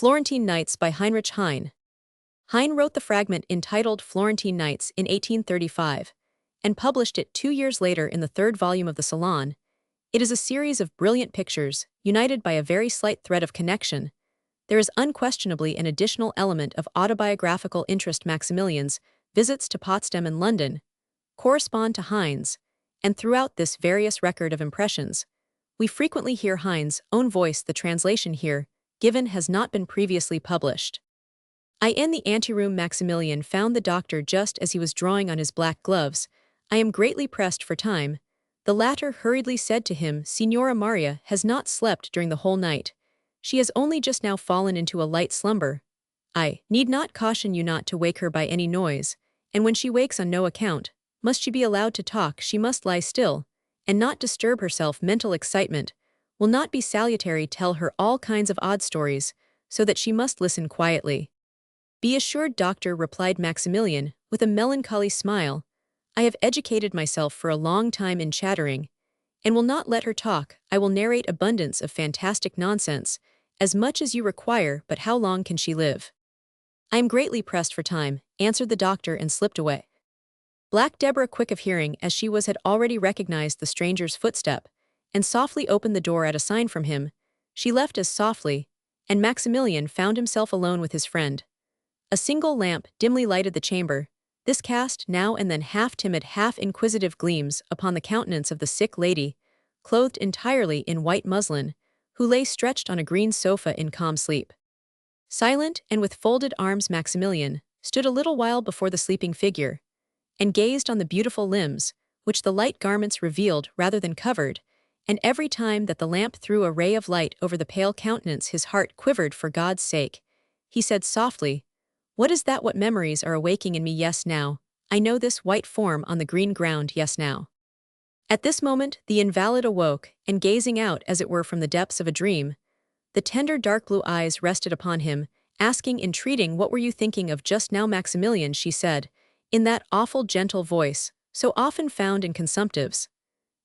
Florentine Nights by Heinrich Heine. Heine wrote the fragment entitled Florentine Nights in 1835 and published it 2 years later in the third volume of the Salon. It is a series of brilliant pictures, united by a very slight thread of connection. There is unquestionably an additional element of autobiographical interest. Maximilian's visits to Potsdam and London correspond to Heine's, and throughout this various record of impressions, we frequently hear Heine's own voice. The translation here given has not been previously published. In the anteroom, Maximilian found the doctor just as he was drawing on his black gloves. "I am greatly pressed for time," the latter hurriedly said to him. "Signora Maria has not slept during the whole night. She has only just now fallen into a light slumber. I need not caution you not to wake her by any noise, and when she wakes on no account, must she be allowed to talk. She must lie still, and not disturb herself. Mental excitement will not be salutary. Tell her all kinds of odd stories, so that she must listen quietly." "Be assured, doctor," replied Maximilian, with a melancholy smile, "I have educated myself for a long time in chattering, and will not let her talk. I will narrate abundance of fantastic nonsense, as much as you require, but how long can she live?" "I am greatly pressed for time," answered the doctor and slipped away. Black Deborah, quick of hearing as she was, had already recognized the stranger's footstep, and softly opened the door at a sign from him. She left as softly, and Maximilian found himself alone with his friend. A single lamp dimly lighted the chamber. This cast now and then half-timid, half-inquisitive gleams upon the countenance of the sick lady, clothed entirely in white muslin, who lay stretched on a green sofa in calm sleep. Silent and with folded arms, Maximilian stood a little while before the sleeping figure, and gazed on the beautiful limbs, which the light garments revealed rather than covered, and every time that the lamp threw a ray of light over the pale countenance his heart quivered. "For God's sake," he said softly, "what is that? What memories are awaking in me? Yes, now I know this white form on the green ground. Yes, now." At this moment the invalid awoke, and gazing out as it were from the depths of a dream, the tender dark blue eyes rested upon him, asking, entreating, "What were you thinking of just now, Maximilian?" she said, in that awful gentle voice, so often found in consumptives,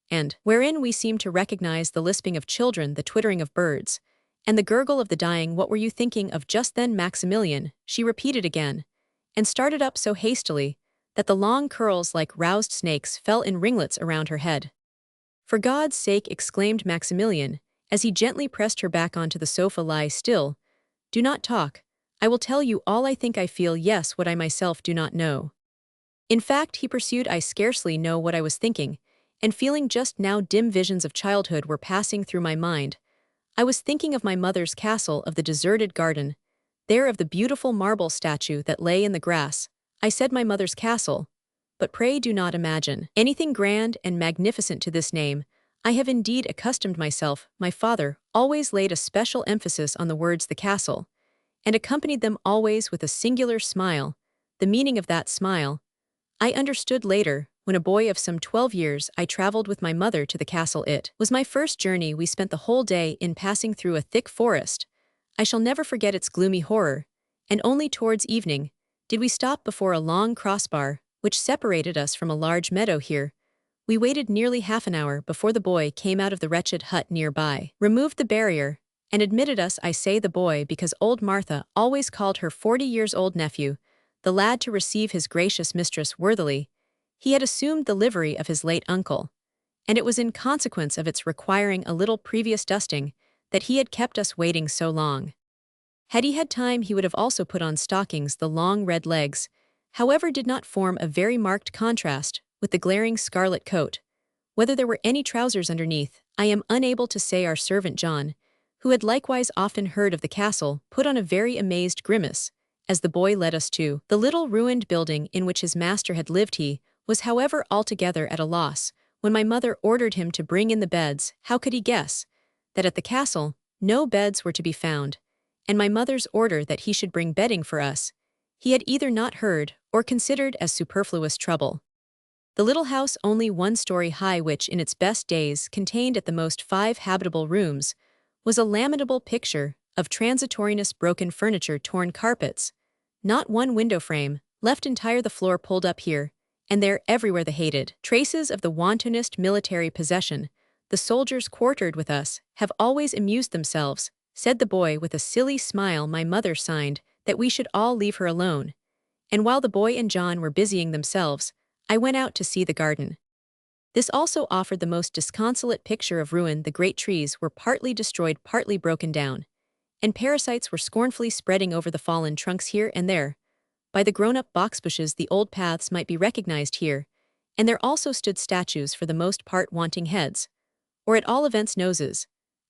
and wherein we seem to recognize the lisping of children, the twittering of birds, and the gurgle of the dying. "What were you thinking of just then, Maximilian?" she repeated again, and started up so hastily that the long curls like roused snakes fell in ringlets around her head. "For God's sake," exclaimed Maximilian, as he gently pressed her back onto the sofa, "lie still. Do not talk. I will tell you all I think, I feel, yes, what I myself do not know. In fact," he pursued, "I scarcely know what I was thinking and feeling just now. Dim visions of childhood were passing through my mind. I was thinking of my mother's castle, of the deserted garden, there, of the beautiful marble statue that lay in the grass. I said my mother's castle, but pray do not imagine anything grand and magnificent to this name. I have indeed accustomed myself. My father always laid a special emphasis on the words the castle, and accompanied them always with a singular smile. The meaning of that smile I understood later. When a boy of some 12 years, I traveled with my mother to the castle. It was my first journey. We spent the whole day in passing through a thick forest. I shall never forget its gloomy horror, and only towards evening did we stop before a long crossbar, which separated us from a large meadow. Here we waited nearly half an hour before the boy came out of the wretched hut nearby, removed the barrier, and admitted us. I say the boy because old Martha always called her 40-years-old nephew, the lad, to receive his gracious mistress worthily. He had assumed the livery of his late uncle, and it was in consequence of its requiring a little previous dusting that he had kept us waiting so long. Had he had time, he would have also put on stockings. The long red legs, however, did not form a very marked contrast with the glaring scarlet coat. Whether there were any trousers underneath, I am unable to say. Our servant John, who had likewise often heard of the castle, put on a very amazed grimace as the boy led us to the little ruined building in which his master had lived. He was, however, altogether at a loss. When my mother ordered him to bring in the beds, how could he guess that at the castle no beds were to be found, and my mother's order that he should bring bedding for us he had either not heard or considered as superfluous trouble. The little house, only 1 story high, which in its best days contained at the most 5 habitable rooms, was a lamentable picture of transitoriness. Broken furniture, torn carpets, not one window frame, left entire, the floor pulled up here and there, everywhere the hated traces of the wantonest military possession. The soldiers quartered with us have always amused themselves said the boy with a silly smile. My mother signed that we should all leave her alone, and while the boy and John were busying themselves, I went out to see the garden. This also offered the most disconsolate picture of ruin. The great trees were partly destroyed, partly broken down, and parasites were scornfully spreading over the fallen trunks here and there. By the grown-up boxbushes the old paths might be recognized here, and there also stood statues for the most part wanting heads, or at all events noses.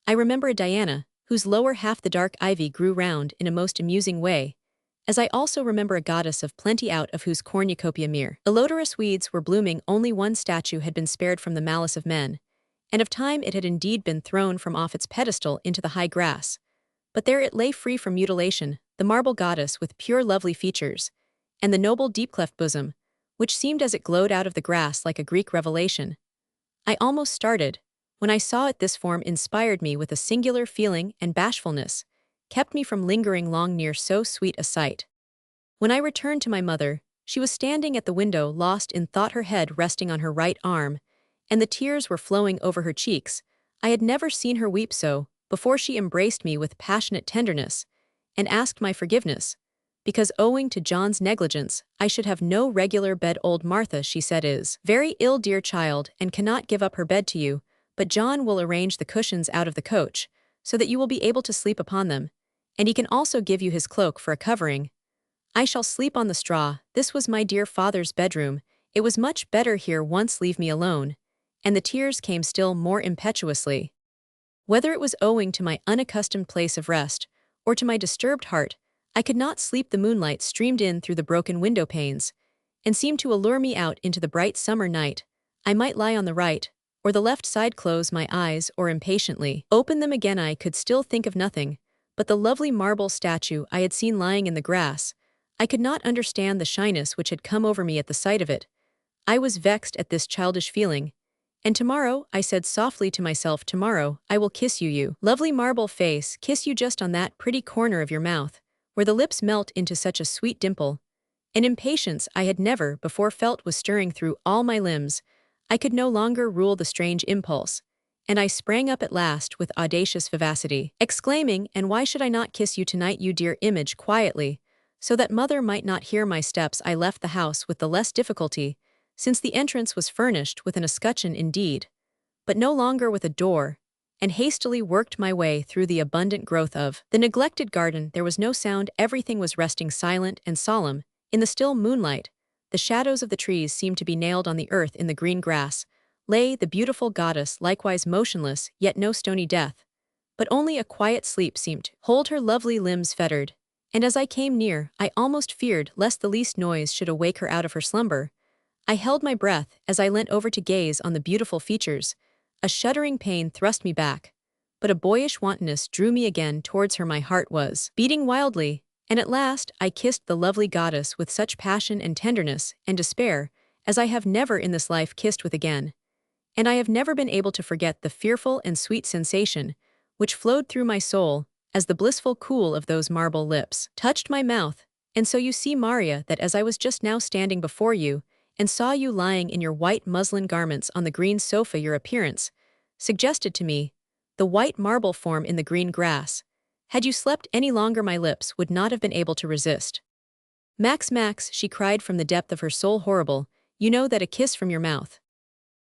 I remember a Diana, whose lower half the dark ivy grew round in a most amusing way, as I also remember a goddess of plenty out of whose cornucopia mere elodorous weeds were blooming. Only one statue had been spared from the malice of men, and of time it had indeed been thrown from off its pedestal into the high grass. But there it lay free from mutilation, the marble goddess with pure lovely features, and the noble deep-cleft bosom, which seemed as it glowed out of the grass like a Greek revelation. I almost started when I saw it. This form inspired me with a singular feeling, and bashfulness kept me from lingering long near so sweet a sight. When I returned to my mother, she was standing at the window lost in thought, her head resting on her right arm, and the tears were flowing over her cheeks. I had never seen her weep so before. She embraced me with passionate tenderness and asked my forgiveness, because owing to John's negligence, I should have no regular bed. Old Martha, she said, is very ill, dear child, and cannot give up her bed to you, but John will arrange the cushions out of the coach, so that you will be able to sleep upon them, and he can also give you his cloak for a covering. I shall sleep on the straw. This was my dear father's bedroom. It was much better here. Once leave me alone. And the tears came still more impetuously. Whether it was owing to my unaccustomed place of rest, or to my disturbed heart, I could not sleep. The moonlight streamed in through the broken window panes, and seemed to allure me out into the bright summer night. I might lie on the right or the left side, close my eyes, or impatiently open them again. I could still think of nothing but the lovely marble statue I had seen lying in the grass. I could not understand the shyness which had come over me at the sight of it. I was vexed at this childish feeling. And tomorrow, I said softly to myself, tomorrow I will kiss you, you lovely marble face, kiss you just on that pretty corner of your mouth, where the lips melt into such a sweet dimple. An impatience I had never before felt was stirring through all my limbs. I could no longer rule the strange impulse, and I sprang up at last with audacious vivacity, exclaiming, and why should I not kiss you tonight, you dear image? Quietly, so that mother might not hear my steps, I left the house with the less difficulty, since the entrance was furnished with an escutcheon indeed, but no longer with a door, and hastily worked my way through the abundant growth of the neglected garden. There was no sound. Everything was resting silent and solemn in the still moonlight. The shadows of the trees seemed to be nailed on the earth. In the green grass lay the beautiful goddess, likewise motionless, yet no stony death, but only a quiet sleep seemed to hold her lovely limbs fettered. And as I came near, I almost feared lest the least noise should awake her out of her slumber. I held my breath as I leant over to gaze on the beautiful features. A shuddering pain thrust me back, but a boyish wantonness drew me again towards her. My heart was beating wildly, and at last I kissed the lovely goddess with such passion and tenderness and despair as I have never in this life kissed with again. And I have never been able to forget the fearful and sweet sensation which flowed through my soul as the blissful cool of those marble lips touched my mouth. And so you see, Maria, that as I was just now standing before you, and saw you lying in your white muslin garments on the green sofa, your appearance suggested to me the white marble form in the green grass. Had you slept any longer, my lips would not have been able to resist. Max, Max, she cried from the depth of her soul, horrible, you know that a kiss from your mouth.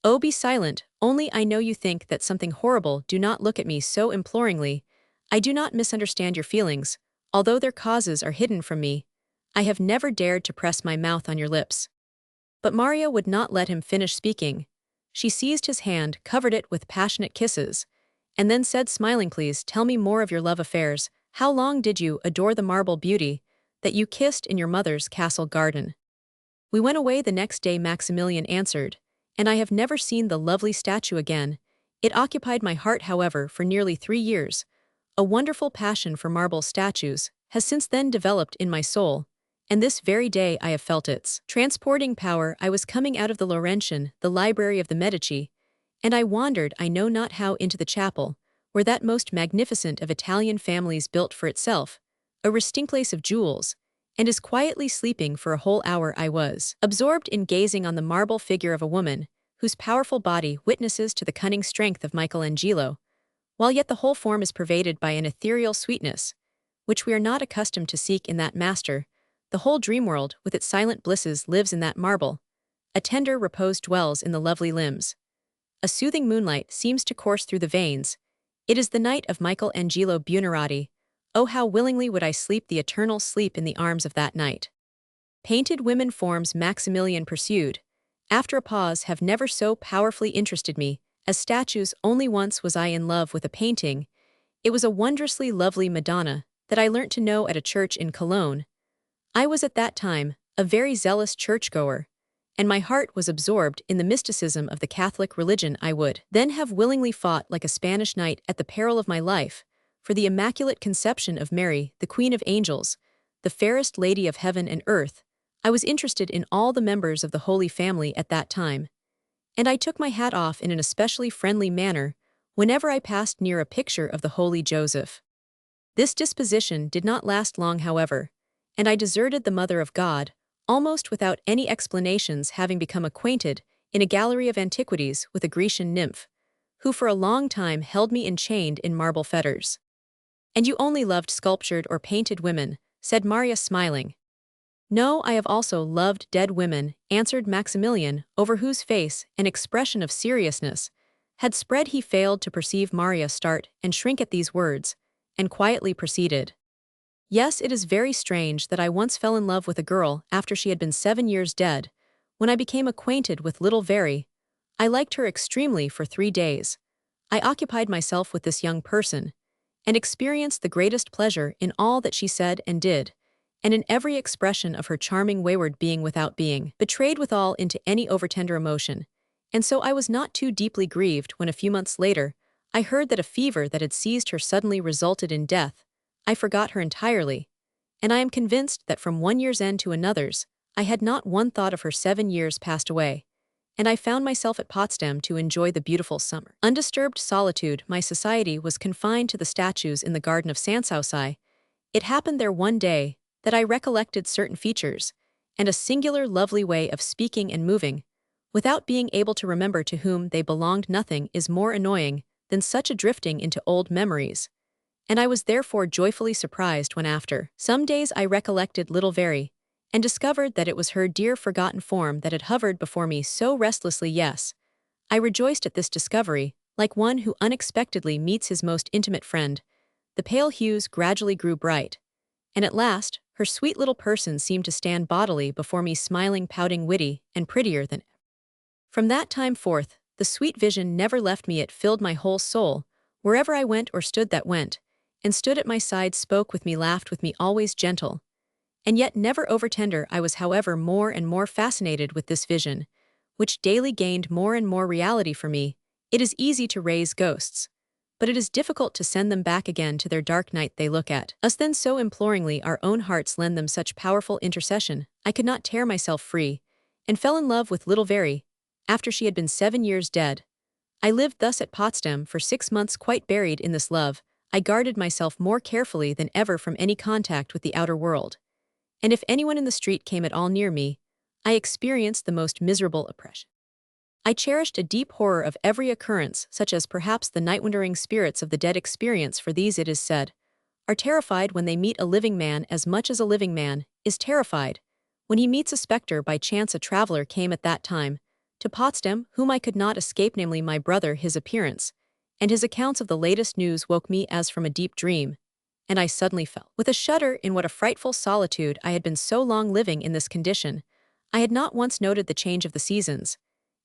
Oh, be silent, only I know you think that something horrible. Do not look at me so imploringly. I do not misunderstand your feelings, although their causes are hidden from me. I have never dared to press my mouth on your lips. But Maria would not let him finish speaking. She seized his hand, covered it with passionate kisses, and then said smiling, please tell me more of your love affairs. How long did you adore the marble beauty that you kissed in your mother's castle garden? We went away the next day, Maximilian answered, and I have never seen the lovely statue again. It occupied my heart, however, for nearly 3 years. A wonderful passion for marble statues has since then developed in my soul, and this very day I have felt its transporting power. I was coming out of the Laurentian, the library of the Medici, and I wandered I know not how into the chapel, where that most magnificent of Italian families built for itself a resting place of jewels, and is quietly sleeping. For a whole hour I was absorbed in gazing on the marble figure of a woman, whose powerful body witnesses to the cunning strength of Michelangelo. while yet the whole form is pervaded by an ethereal sweetness, which we are not accustomed to seek in that master. The whole dream world, with its silent blisses, lives in that marble. A tender repose dwells in the lovely limbs. A soothing moonlight seems to course through the veins. It is the night of Michelangelo Buonarroti. Oh, how willingly would I sleep the eternal sleep in the arms of that night. Painted women forms Maximilian pursued, after a pause, have never so powerfully interested me, as statues. Only once was I in love with a painting. It was a wondrously lovely Madonna, that I learnt to know at a church in Cologne. I was at that time a very zealous churchgoer, and my heart was absorbed in the mysticism of the Catholic religion. I would then have willingly fought like a Spanish knight at the peril of my life, for the Immaculate Conception of Mary, the Queen of Angels, the fairest Lady of heaven and earth. I was interested in all the members of the Holy Family at that time, and I took my hat off in an especially friendly manner whenever I passed near a picture of the Holy Joseph. This disposition did not last long, however, and I deserted the Mother of God, almost without any explanations, having become acquainted, in a gallery of antiquities, with a Grecian nymph, who for a long time held me enchained in marble fetters. "And you only loved sculptured or painted women," said Maria, smiling. "No, I have also loved dead women," answered Maximilian, over whose face an expression of seriousness had spread. He failed to perceive Maria start and shrink at these words, and quietly proceeded. "Yes, it is very strange that I once fell in love with a girl after she had been 7 years dead. When I became acquainted with little Very, I liked her extremely for 3 days. I occupied myself with this young person, and experienced the greatest pleasure in all that she said and did, and in every expression of her charming wayward being without being betrayed withal into any overtender emotion. And so I was not too deeply grieved when a few months later I heard that a fever that had seized her suddenly resulted in death. I forgot her entirely, and I am convinced that from one year's end to another's, I had not one thought of her. 7 years passed away, and I found myself at Potsdam to enjoy the beautiful summer. Undisturbed solitude, my society was confined to the statues in the garden of Sanssouci. It happened there one day that I recollected certain features, and a singular lovely way of speaking and moving, without being able to remember to whom they belonged. Nothing is more annoying than such a drifting into old memories, and I was therefore joyfully surprised when after some days I recollected little Very, and discovered that it was her dear forgotten form that had hovered before me so restlessly. Yes, I rejoiced at this discovery, like one who unexpectedly meets his most intimate friend. The pale hues gradually grew bright, and at last her sweet little person seemed to stand bodily before me, smiling, pouting, witty, and prettier than ever. From that time forth, the sweet vision never left me. It filled my whole soul, wherever I went or stood. That went and stood at my side, spoke with me, laughed with me, always gentle, and yet never overtender. I was, however, more and more fascinated with this vision, which daily gained more and more reality for me. It is easy to raise ghosts, but it is difficult to send them back again to their dark night. They look at us then so imploringly, our own hearts lend them such powerful intercession. I could not tear myself free, and fell in love with little Very, after she had been 7 years dead. I lived thus at Potsdam for 6 months, quite buried in this love. I guarded myself more carefully than ever from any contact with the outer world, and if anyone in the street came at all near me, I experienced the most miserable oppression. I cherished a deep horror of every occurrence, such as perhaps the night-wandering spirits of the dead experience, for these, it is said, are terrified when they meet a living man as much as a living man is terrified when he meets a specter. By chance a traveler came at that time to Potsdam whom I could not escape, namely my brother. His appearance and his accounts of the latest news woke me as from a deep dream, and I suddenly fell with a shudder in what a frightful solitude. I had been so long living in this condition, I had not once noted the change of the seasons,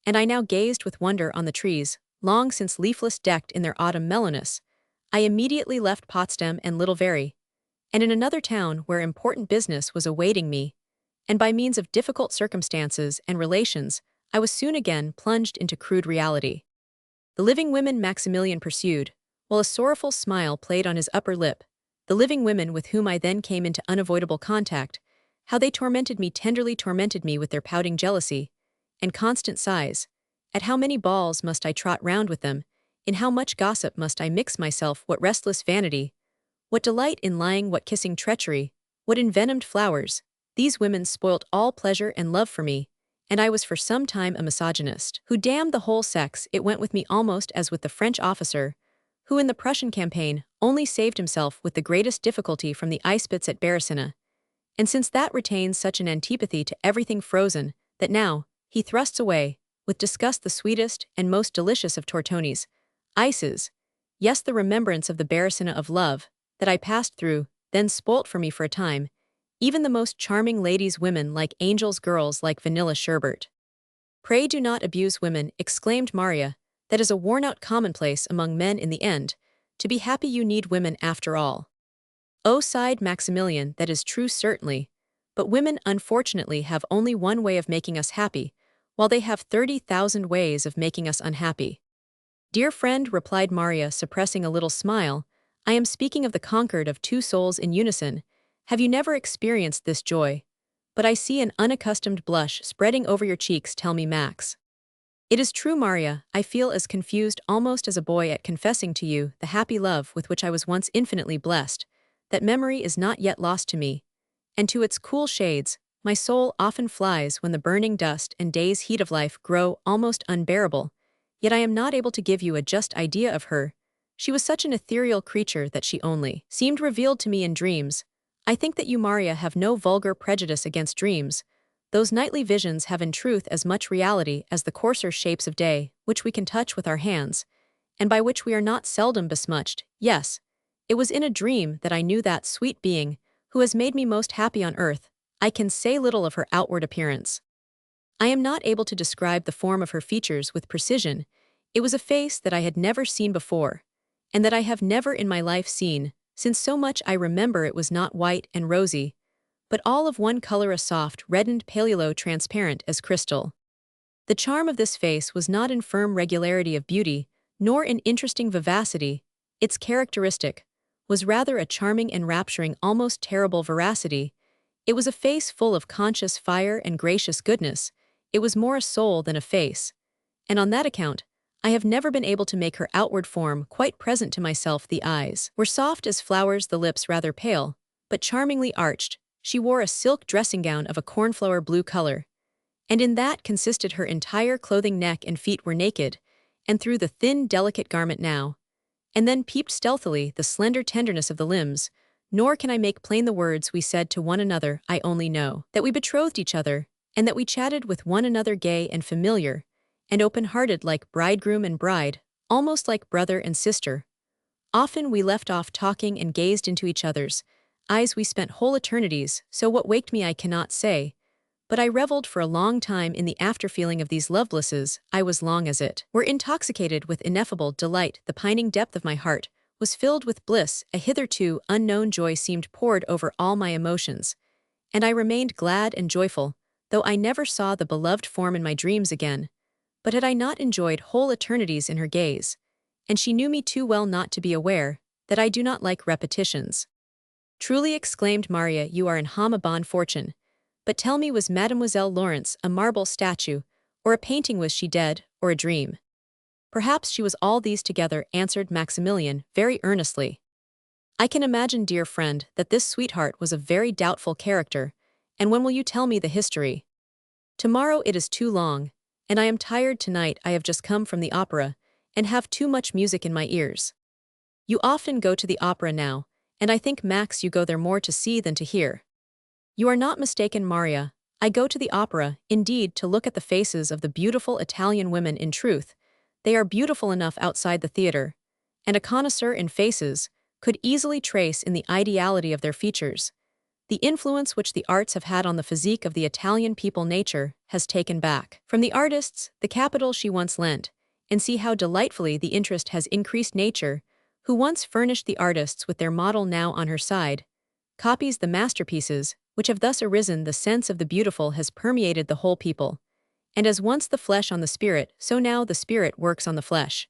and I now gazed with wonder on the trees, long since leafless, decked in their autumn mellowness. I immediately left Potsdam and little Very, and in another town where important business was awaiting me, and by means of difficult circumstances and relations, I was soon again plunged into crude reality. The living women, Maximilian pursued, while a sorrowful smile played on his upper lip. The living women with whom I then came into unavoidable contact, how they tormented me, tenderly tormented me with their pouting jealousy and constant sighs. At how many balls must I trot round with them, in how much gossip must I mix myself, what restless vanity, what delight in lying, what kissing treachery, what envenomed flowers. These women spoilt all pleasure and love for me, and I was for some time a misogynist, who damned the whole sex. It went with me almost as with the French officer, who in the Prussian campaign only saved himself with the greatest difficulty from the ice pits at Beresina, and since that retains such an antipathy to everything frozen that now he thrusts away, with disgust, the sweetest and most delicious of Tortoni's ices, yes, the remembrance of the Beresina of love that I passed through, then spoilt for me for a time, even the most charming ladies, women like angels, girls like vanilla sherbet. Pray do not abuse women, exclaimed Maria. That is a worn-out commonplace among men in the end. To be happy you need women after all. Oh, sighed Maximilian, that is true certainly. But women unfortunately have only one way of making us happy, while they have 30,000 ways of making us unhappy. Dear friend, replied Maria, suppressing a little smile, I am speaking of the concord of two souls in unison. Have you never experienced this joy? But I see an unaccustomed blush spreading over your cheeks. Tell me, Max. It is true, Maria, I feel as confused almost as a boy at confessing to you the happy love with which I was once infinitely blessed. That memory is not yet lost to me, and to its cool shades my soul often flies when the burning dust and day's heat of life grow almost unbearable. Yet I am not able to give you a just idea of her. She was such an ethereal creature that she only seemed revealed to me in dreams. I think that you, Maria, have no vulgar prejudice against dreams. Those nightly visions have in truth as much reality as the coarser shapes of day, which we can touch with our hands, and by which we are not seldom besmudged. Yes, it was in a dream that I knew that sweet being, who has made me most happy on earth. I can say little of her outward appearance. I am not able to describe the form of her features with precision. It was a face that I had never seen before, and that I have never in my life seen, since so much I remember it was not white and rosy, but all of one color, a soft, reddened palulo transparent as crystal. The charm of this face was not in firm regularity of beauty, nor in interesting vivacity. Its characteristic was rather a charming, enrapturing, almost terrible veracity. It was a face full of conscious fire and gracious goodness. It was more a soul than a face, and on that account, I have never been able to make her outward form quite present to myself. The eyes were soft as flowers, the lips rather pale, but charmingly arched. She wore a silk dressing gown of a cornflower blue color, and in that consisted her entire clothing. Neck and feet were naked, and through the thin, delicate garment now and then peeped stealthily the slender tenderness of the limbs. Nor can I make plain the words we said to one another. I only know that we betrothed each other, and that we chatted with one another gay and familiar, and open-hearted like bridegroom and bride, almost like brother and sister. Often we left off talking and gazed into each other's eyes. We spent whole eternities, so what waked me I cannot say, but I reveled for a long time in the afterfeeling of these love blisses. I was long as it were intoxicated with ineffable delight. The pining depth of my heart was filled with bliss. A hitherto unknown joy seemed poured over all my emotions, and I remained glad and joyful, though I never saw the beloved form in my dreams again. But had I not enjoyed whole eternities in her gaze, and she knew me too well not to be aware that I do not like repetitions. Truly, exclaimed Maria, you are in bonne fortune. But tell me, was Mademoiselle Laurence a marble statue, or a painting? Was she dead, or a dream? Perhaps she was all these together, answered Maximilian very earnestly. I can imagine, dear friend, that this sweetheart was a very doubtful character. And when will you tell me the history? Tomorrow. It is too long, and I am tired tonight. I have just come from the opera, and have too much music in my ears. You often go to the opera now, and I think, Max, you go there more to see than to hear. You are not mistaken, Maria. I go to the opera, indeed, to look at the faces of the beautiful Italian women. In truth, they are beautiful enough outside the theater, and a connoisseur in faces could easily trace in the ideality of their features the influence which the arts have had on the physique of the Italian people. Nature has taken back from the artists the capital she once lent, and see how delightfully the interest has increased. Nature, who once furnished the artists with their model, now on her side copies the masterpieces which have thus arisen. The sense of the beautiful has permeated the whole people, and as once the flesh on the spirit, so now the spirit works on the flesh.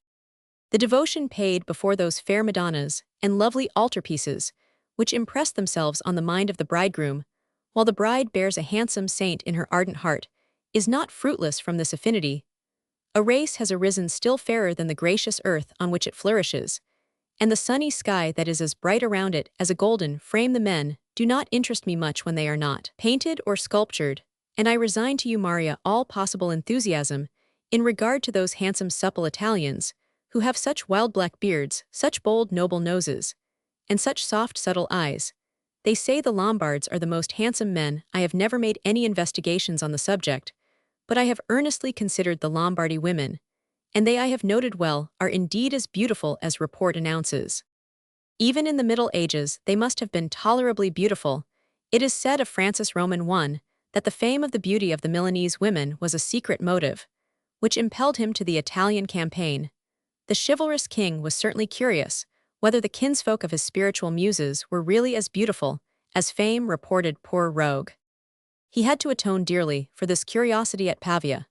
The devotion paid before those fair Madonnas and lovely altarpieces, which impress themselves on the mind of the bridegroom, while the bride bears a handsome saint in her ardent heart, is not fruitless from this affinity. A race has arisen still fairer than the gracious earth on which it flourishes, and the sunny sky that is as bright around it as a golden frame. The men do not interest me much when they are not painted or sculptured, and I resign to you, Maria, all possible enthusiasm in regard to those handsome supple Italians, who have such wild black beards, such bold noble noses, and such soft subtle eyes. They say the Lombards are the most handsome men. I have never made any investigations on the subject, but I have earnestly considered the Lombardy women, and they I have noted well are indeed as beautiful as report announces. Even in the Middle Ages they must have been tolerably beautiful. It is said of Francis Roman I that the fame of the beauty of the Milanese women was a secret motive, which impelled him to the Italian campaign. The chivalrous king was certainly curious whether the kinsfolk of his spiritual muses were really as beautiful as fame reported. Poor rogue. He had to atone dearly for this curiosity at Pavia.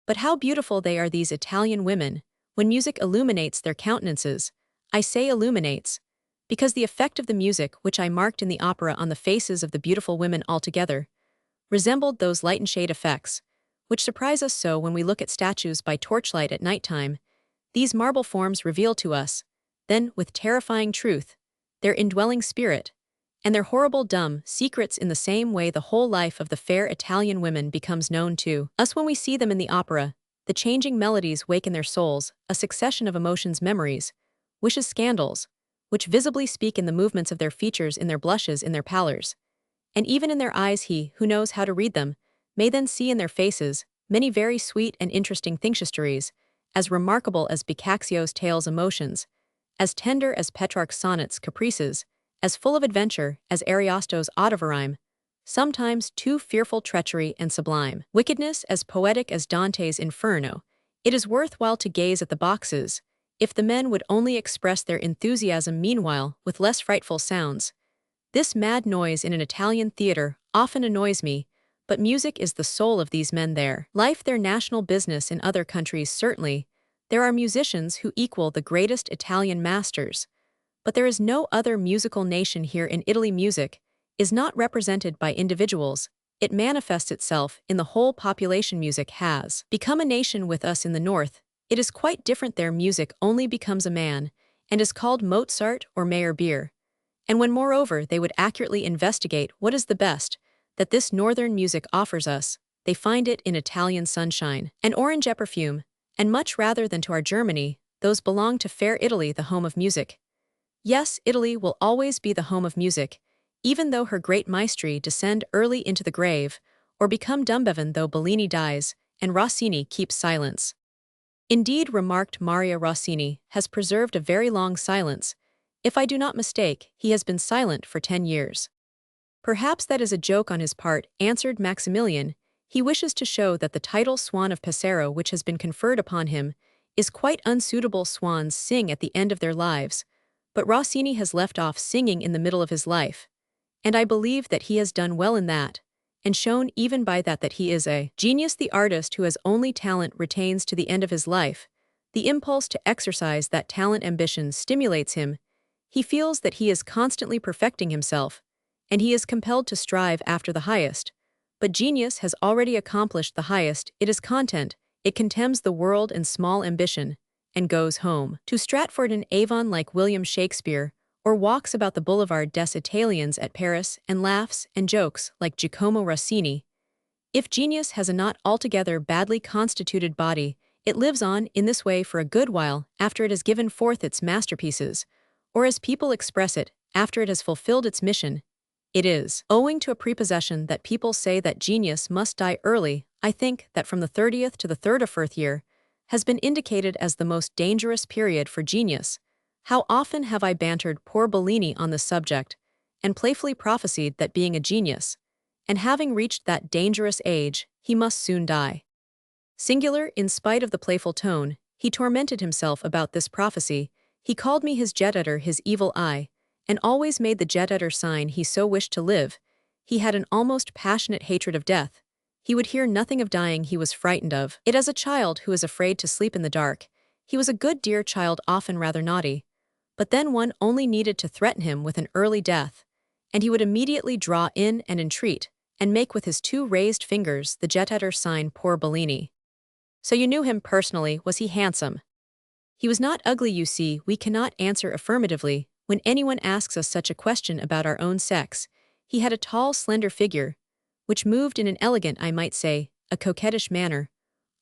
But how beautiful they are, these Italian women, when music illuminates their countenances. I say illuminates, because the effect of the music which I marked in the opera on the faces of the beautiful women altogether resembled those light and shade effects, which surprise us so when we look at statues by torchlight at night-time. These marble forms reveal to us, then, with terrifying truth, their indwelling spirit, and their horrible dumb secrets. In the same way the whole life of the fair Italian women becomes known to us when we see them in the opera. The changing melodies wake in their souls a succession of emotions, memories, wishes, scandals, which visibly speak in the movements of their features, in their blushes, in their pallors, and even in their eyes. He who knows how to read them may then see in their faces many very sweet and interesting thinghistories, as remarkable as Boccaccio's tales, emotions, as tender as Petrarch's sonnets, caprices, as full of adventure as Ariosto's Ottavarium, sometimes too fearful treachery and sublime wickedness, as poetic as Dante's Inferno. It is worthwhile to gaze at the boxes, if the men would only express their enthusiasm meanwhile with less frightful sounds. This mad noise in an Italian theater often annoys me, but music is the soul of these men, their life, their national business. In other countries certainly, there are musicians who equal the greatest Italian masters, but there is no other musical nation. Here in Italy music is not represented by individuals, it manifests itself in the whole population. Music has become a nation. With us in the north, it is quite different. Their music only becomes a man, and is called Mozart or Meyerbeer. And when moreover they would accurately investigate what is the best that this northern music offers us, they find it in Italian sunshine and orange perfume, and much rather than to our Germany, those belong to fair Italy, the home of music. Yes, Italy will always be the home of music, even though her great maestri descend early into the grave, or become dumbeven, though Bellini dies, and Rossini keeps silence. Indeed, remarked Maria, Rossini has preserved a very long silence. If I do not mistake, he has been silent for 10 years. Perhaps that is a joke on his part, answered Maximilian. He wishes to show that the title Swan of Pesaro, which has been conferred upon him, is quite unsuitable. Swans sing at the end of their lives, but Rossini has left off singing in the middle of his life, and I believe that he has done well in that, and shown even by that he is a genius. The artist who has only talent retains to the end of his life the impulse to exercise that talent. Ambition stimulates him. He feels that he is constantly perfecting himself, and he is compelled to strive after the highest. But genius has already accomplished the highest. It is content, it contemns the world and small ambition, and goes home to Stratford and Avon like William Shakespeare, or walks about the Boulevard des Italiens at Paris and laughs and jokes like Giacomo Rossini. If genius has a not altogether badly constituted body, it lives on in this way for a good while after it has given forth its masterpieces, or as people express it, after it has fulfilled its mission. It is owing to a prepossession that people say that genius must die early. I think that from the 30th to the 34th year has been indicated as the most dangerous period for genius. How often have I bantered poor Bellini on this subject, and playfully prophesied that being a genius, and having reached that dangerous age, he must soon die. Singular, in spite of the playful tone, he tormented himself about this prophecy. He called me his jet-eater, his evil eye, and always made the jet-eater sign. He so wished to live. He had an almost passionate hatred of death. He would hear nothing of dying. He was frightened of it as a child who is afraid to sleep in the dark. He was a good dear child, often rather naughty. But then one only needed to threaten him with an early death, and he would immediately draw in and entreat, and make with his 2 raised fingers the jet-eater sign. Poor Bellini. So you knew him personally. Was he handsome? He was not ugly. You see, we cannot answer affirmatively when anyone asks us such a question about our own sex. He had a tall, slender figure, which moved in an elegant, I might say, a coquettish manner,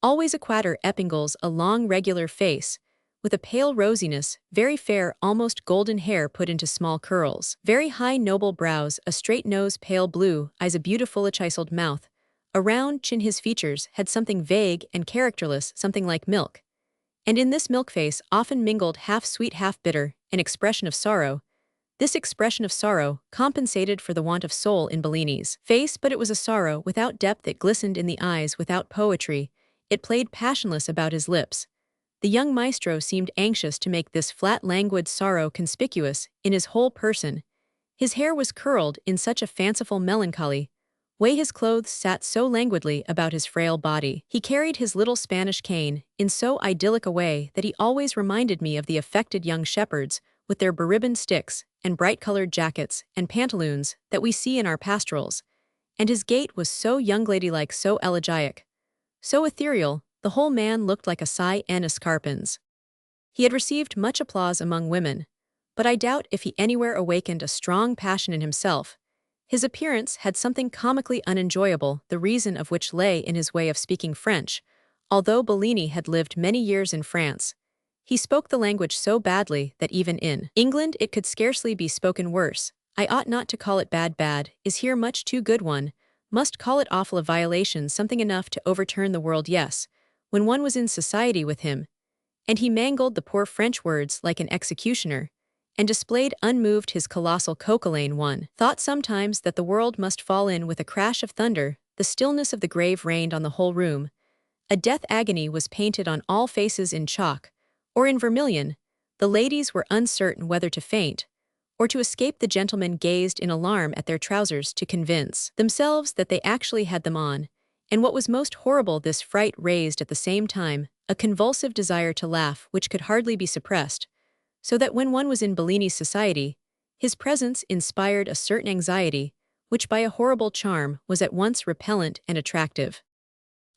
always a quater epingles, a long regular face, with a pale rosiness, very fair, almost golden hair put into small curls, very high noble brows, a straight nose, pale blue eyes, a beautiful chiseled mouth, a round chin. His features had something vague and characterless, something like milk. And in this milk face often mingled half sweet, half bitter, an expression of sorrow. This expression of sorrow compensated for the want of soul in Bellini's face, but it was a sorrow without depth. It glistened in the eyes, without poetry. It played passionless about his lips. The young maestro seemed anxious to make this flat, languid sorrow conspicuous in his whole person. His hair was curled in such a fanciful melancholy way, his clothes sat so languidly about his frail body. He carried his little Spanish cane in so idyllic a way that he always reminded me of the affected young shepherds with their beribboned sticks and bright-colored jackets and pantaloons that we see in our pastorals. And his gait was so young ladylike, so elegiac, so ethereal, the whole man looked like a sigh en escarpins. He had received much applause among women, but I doubt if he anywhere awakened a strong passion in himself. His appearance had something comically unenjoyable, the reason of which lay in his way of speaking French. Although Bellini had lived many years in France, he spoke the language so badly that even in England it could scarcely be spoken worse. I ought not to call it bad, is here much too good one, must call it awful, a violation, something enough to overturn the world. Yes, when one was in society with him, and he mangled the poor French words like an executioner, and displayed unmoved his colossal coqueline, one thought sometimes that the world must fall in with a crash of thunder. The stillness of the grave reigned on the whole room. A death agony was painted on all faces in chalk, or in vermilion. The ladies were uncertain whether to faint, or to escape. The gentlemen gazed in alarm at their trousers to convince themselves that they actually had them on, and what was most horrible, this fright raised at the same time a convulsive desire to laugh which could hardly be suppressed, so that when one was in Bellini's society, his presence inspired a certain anxiety, which by a horrible charm was at once repellent and attractive.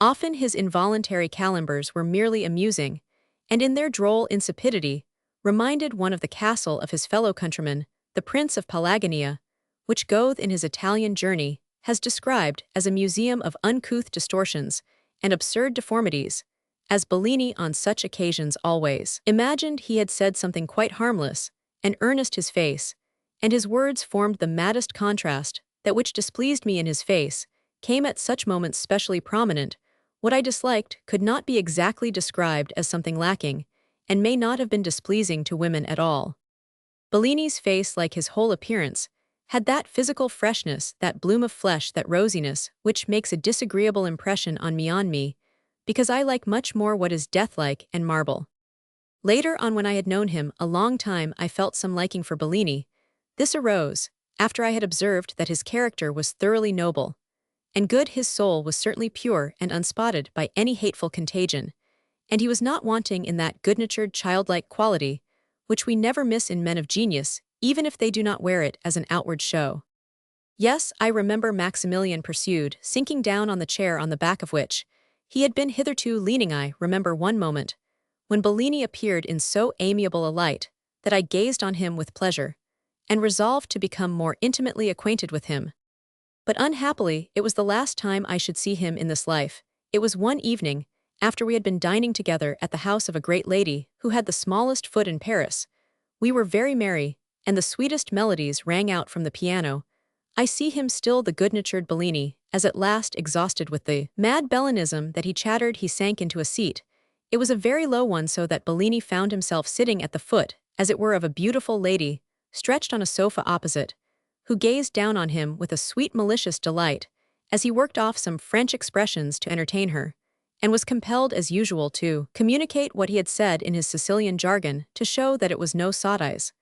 Often his involuntary calimbers were merely amusing, and in their droll insipidity reminded one of the castle of his fellow countryman, the Prince of Pelagonia, which Goethe in his Italian journey has described as a museum of uncouth distortions and absurd deformities, as Bellini on such occasions always imagined he had said something quite harmless, and earnest his face, and his words formed the maddest contrast. That which displeased me in his face came at such moments specially prominent. What I disliked could not be exactly described as something lacking, and may not have been displeasing to women at all. Bellini's face, like his whole appearance, had that physical freshness, that bloom of flesh, that rosiness, which makes a disagreeable impression on me, because I like much more what is death-like and marble. Later on, when I had known him a long time, I felt some liking for Bellini. This arose after I had observed that his character was thoroughly noble and good. His soul was certainly pure and unspotted by any hateful contagion, and he was not wanting in that good-natured, childlike quality which we never miss in men of genius, even if they do not wear it as an outward show. Yes, I remember, Maximilian pursued, sinking down on the chair on the back of which he had been hitherto leaning. I remember one moment when Bellini appeared in so amiable a light that I gazed on him with pleasure, and resolved to become more intimately acquainted with him. But unhappily, it was the last time I should see him in this life. It was one evening, after we had been dining together at the house of a great lady who had the smallest foot in Paris. We were very merry, and the sweetest melodies rang out from the piano. I see him still, the good-natured Bellini, as at last, exhausted with the mad Bellinism that he chattered, he sank into a seat. It was a very low one, so that Bellini found himself sitting at the foot, as it were, of a beautiful lady, stretched on a sofa opposite, who gazed down on him with a sweet malicious delight, as he worked off some French expressions to entertain her, and was compelled as usual to communicate what he had said in his Sicilian jargon to show that it was no sottise,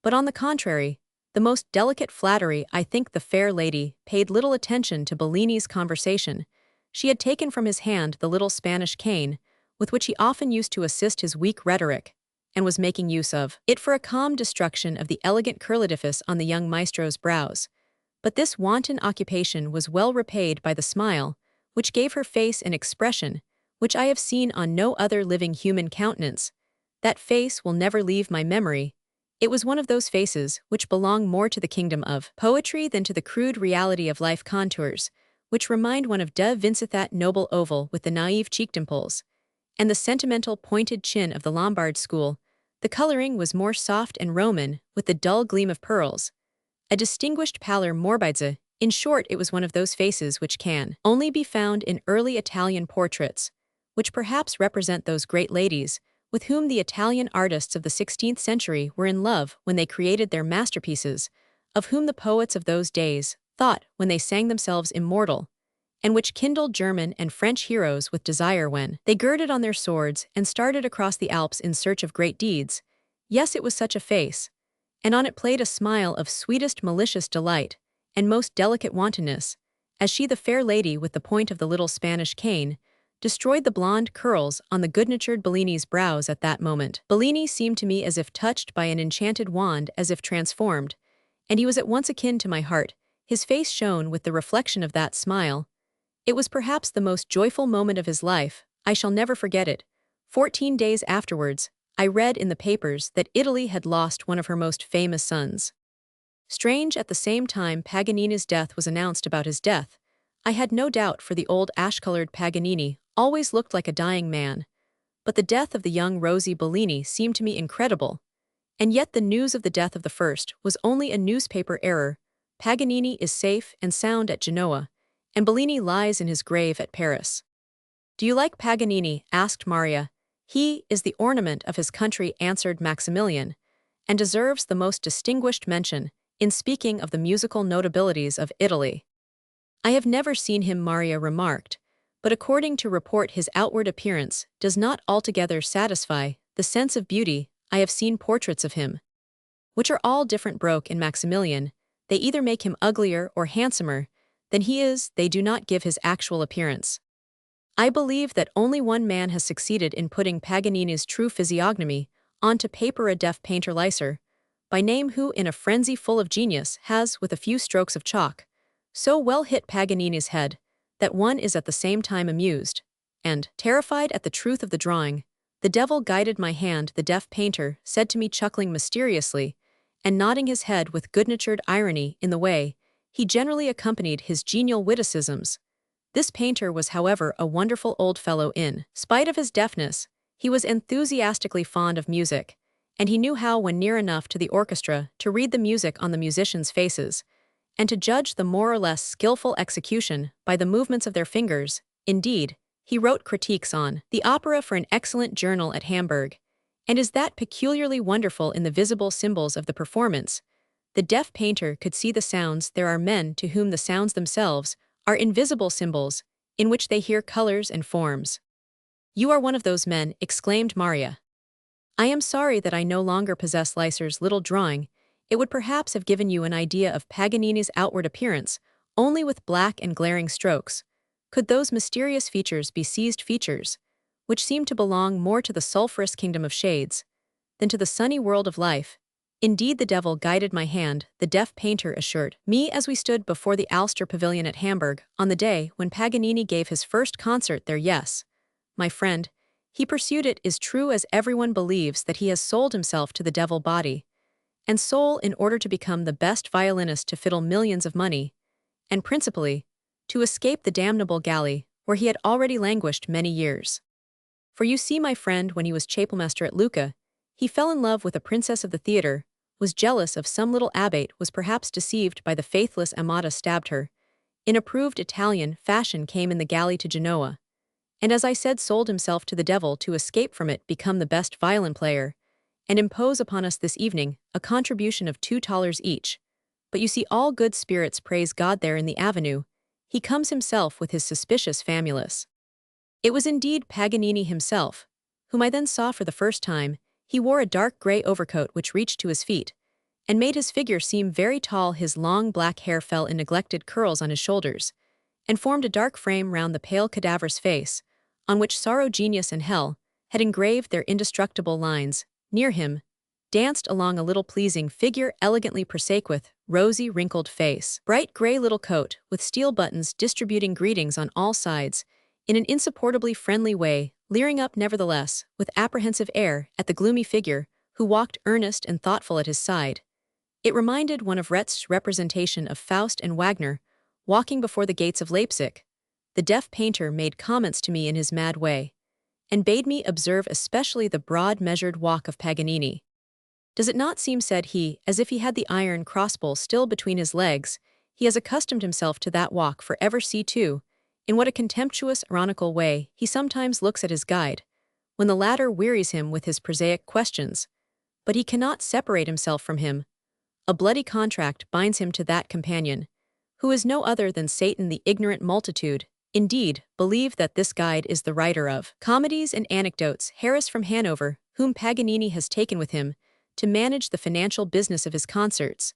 but on the contrary, the most delicate flattery. I think the fair lady paid little attention to Bellini's conversation. She had taken from his hand the little Spanish cane, with which he often used to assist his weak rhetoric, and was making use of it for a calm destruction of the elegant curlidifice on the young maestro's brows. But this wanton occupation was well repaid by the smile, which gave her face an expression which I have seen on no other living human countenance. That face will never leave my memory. It was one of those faces which belong more to the kingdom of poetry than to the crude reality of life, contours which remind one of de Vinci, that noble oval with the naive cheek dimples, and the sentimental pointed chin of the Lombard school, the coloring was more soft and Roman, with the dull gleam of pearls. A distinguished pallor morbidezza. In short, it was one of those faces which can only be found in early Italian portraits, which perhaps represent those great ladies with whom the Italian artists of the 16th century were in love when they created their masterpieces, of whom the poets of those days thought when they sang themselves immortal, and which kindled German and French heroes with desire when they girded on their swords and started across the Alps in search of great deeds. Yes, it was such a face, and on it played a smile of sweetest malicious delight and most delicate wantonness, as she, the fair lady with the point of the little Spanish cane, destroyed the blonde curls on the good-natured Bellini's brows at that moment. Bellini seemed to me as if touched by an enchanted wand, as if transformed, and he was at once akin to my heart. His face shone with the reflection of that smile. It was perhaps the most joyful moment of his life. I shall never forget it. 14 days afterwards, I read in the papers that Italy had lost one of her most famous sons. Strange, at the same time Paganini's death was announced about his death, I had no doubt, for the old ash-colored Paganini always looked like a dying man. But the death of the young rosy Bellini seemed to me incredible. And yet the news of the death of the first was only a newspaper error. Paganini is safe and sound at Genoa, and Bellini lies in his grave at Paris. "Do you like Paganini?" asked Maria. "He is the ornament of his country," answered Maximilian, "and deserves the most distinguished mention in speaking of the musical notabilities of Italy." "I have never seen him," Maria remarked, "but according to report his outward appearance does not altogether satisfy the sense of beauty. I have seen portraits of him, which are all different," broke in Maximilian. "They either make him uglier or handsomer than he is, they do not give his actual appearance. I believe that only one man has succeeded in putting Paganini's true physiognomy onto paper, a deaf painter Lyser, by name, who, in a frenzy full of genius, has, with a few strokes of chalk, so well hit Paganini's head that one is at the same time amused and terrified at the truth of the drawing. The devil guided my hand," the deaf painter said to me, chuckling mysteriously and nodding his head with good-natured irony in the way he generally accompanied his genial witticisms. This painter was, however, a wonderful old fellow. In spite of his deafness, he was enthusiastically fond of music, and he knew how, when near enough to the orchestra, to read the music on the musicians' faces, and to judge the more or less skillful execution by the movements of their fingers. Indeed, he wrote critiques on the opera for an excellent journal at Hamburg, and is that peculiarly wonderful in the visible symbols of the performance. The deaf painter could see the sounds. There are men to whom the sounds themselves are invisible symbols, in which they hear colors and forms. "You are one of those men," exclaimed Maria. "I am sorry that I no longer possess Lyser's little drawing. It would perhaps have given you an idea of Paganini's outward appearance, only with black and glaring strokes. Could those mysterious features be seized features, which seem to belong more to the sulphurous kingdom of shades than to the sunny world of life? Indeed, the devil guided my hand," the deaf painter assured me as we stood before the Alster Pavilion at Hamburg on the day when Paganini gave his first concert there. "Yes, my friend," he pursued, "it is true, as everyone believes, that he has sold himself to the devil body and soul in order to become the best violinist, to fiddle millions of money, and principally to escape the damnable galley where he had already languished many years. For you see, my friend, when he was chapelmaster at Lucca, he fell in love with a princess of the theatre, was jealous of some little abbate, was perhaps deceived by the faithless Amata, stabbed her, in approved Italian fashion, came in the galley to Genoa, and, as I said, sold himself to the devil to escape from it, become the best violin player, and impose upon us this evening a contribution of $2 each. But you see, all good spirits praise God there in the avenue. He comes himself with his suspicious famulus." It was indeed Paganini himself, whom I then saw for the first time. He wore a dark gray overcoat which reached to his feet, and made his figure seem very tall. His long black hair fell in neglected curls on his shoulders, and formed a dark frame round the pale cadaverous face, on which sorrow, genius, and hell had engraved their indestructible lines. Near him danced along a little pleasing figure, elegantly prosaic, rosy, wrinkled face, bright gray little coat, with steel buttons, distributing greetings on all sides, in an insupportably friendly way, leering up nevertheless, with apprehensive air, at the gloomy figure, who walked earnest and thoughtful at his side. It reminded one of Retz's representation of Faust and Wagner, walking before the gates of Leipzig. The deaf painter made comments to me in his mad way, and bade me observe especially the broad measured walk of Paganini. Does it not seem, said he, as if he had the iron crossbow still between his legs, he has accustomed himself to that walk for ever. See too, in what a contemptuous, ironical way he sometimes looks at his guide, when the latter wearies him with his prosaic questions. But he cannot separate himself from him. A bloody contract binds him to that companion, who is no other than Satan. The ignorant multitude, indeed, believe that this guide is the writer of comedies and anecdotes, Harris from Hanover, whom Paganini has taken with him to manage the financial business of his concerts.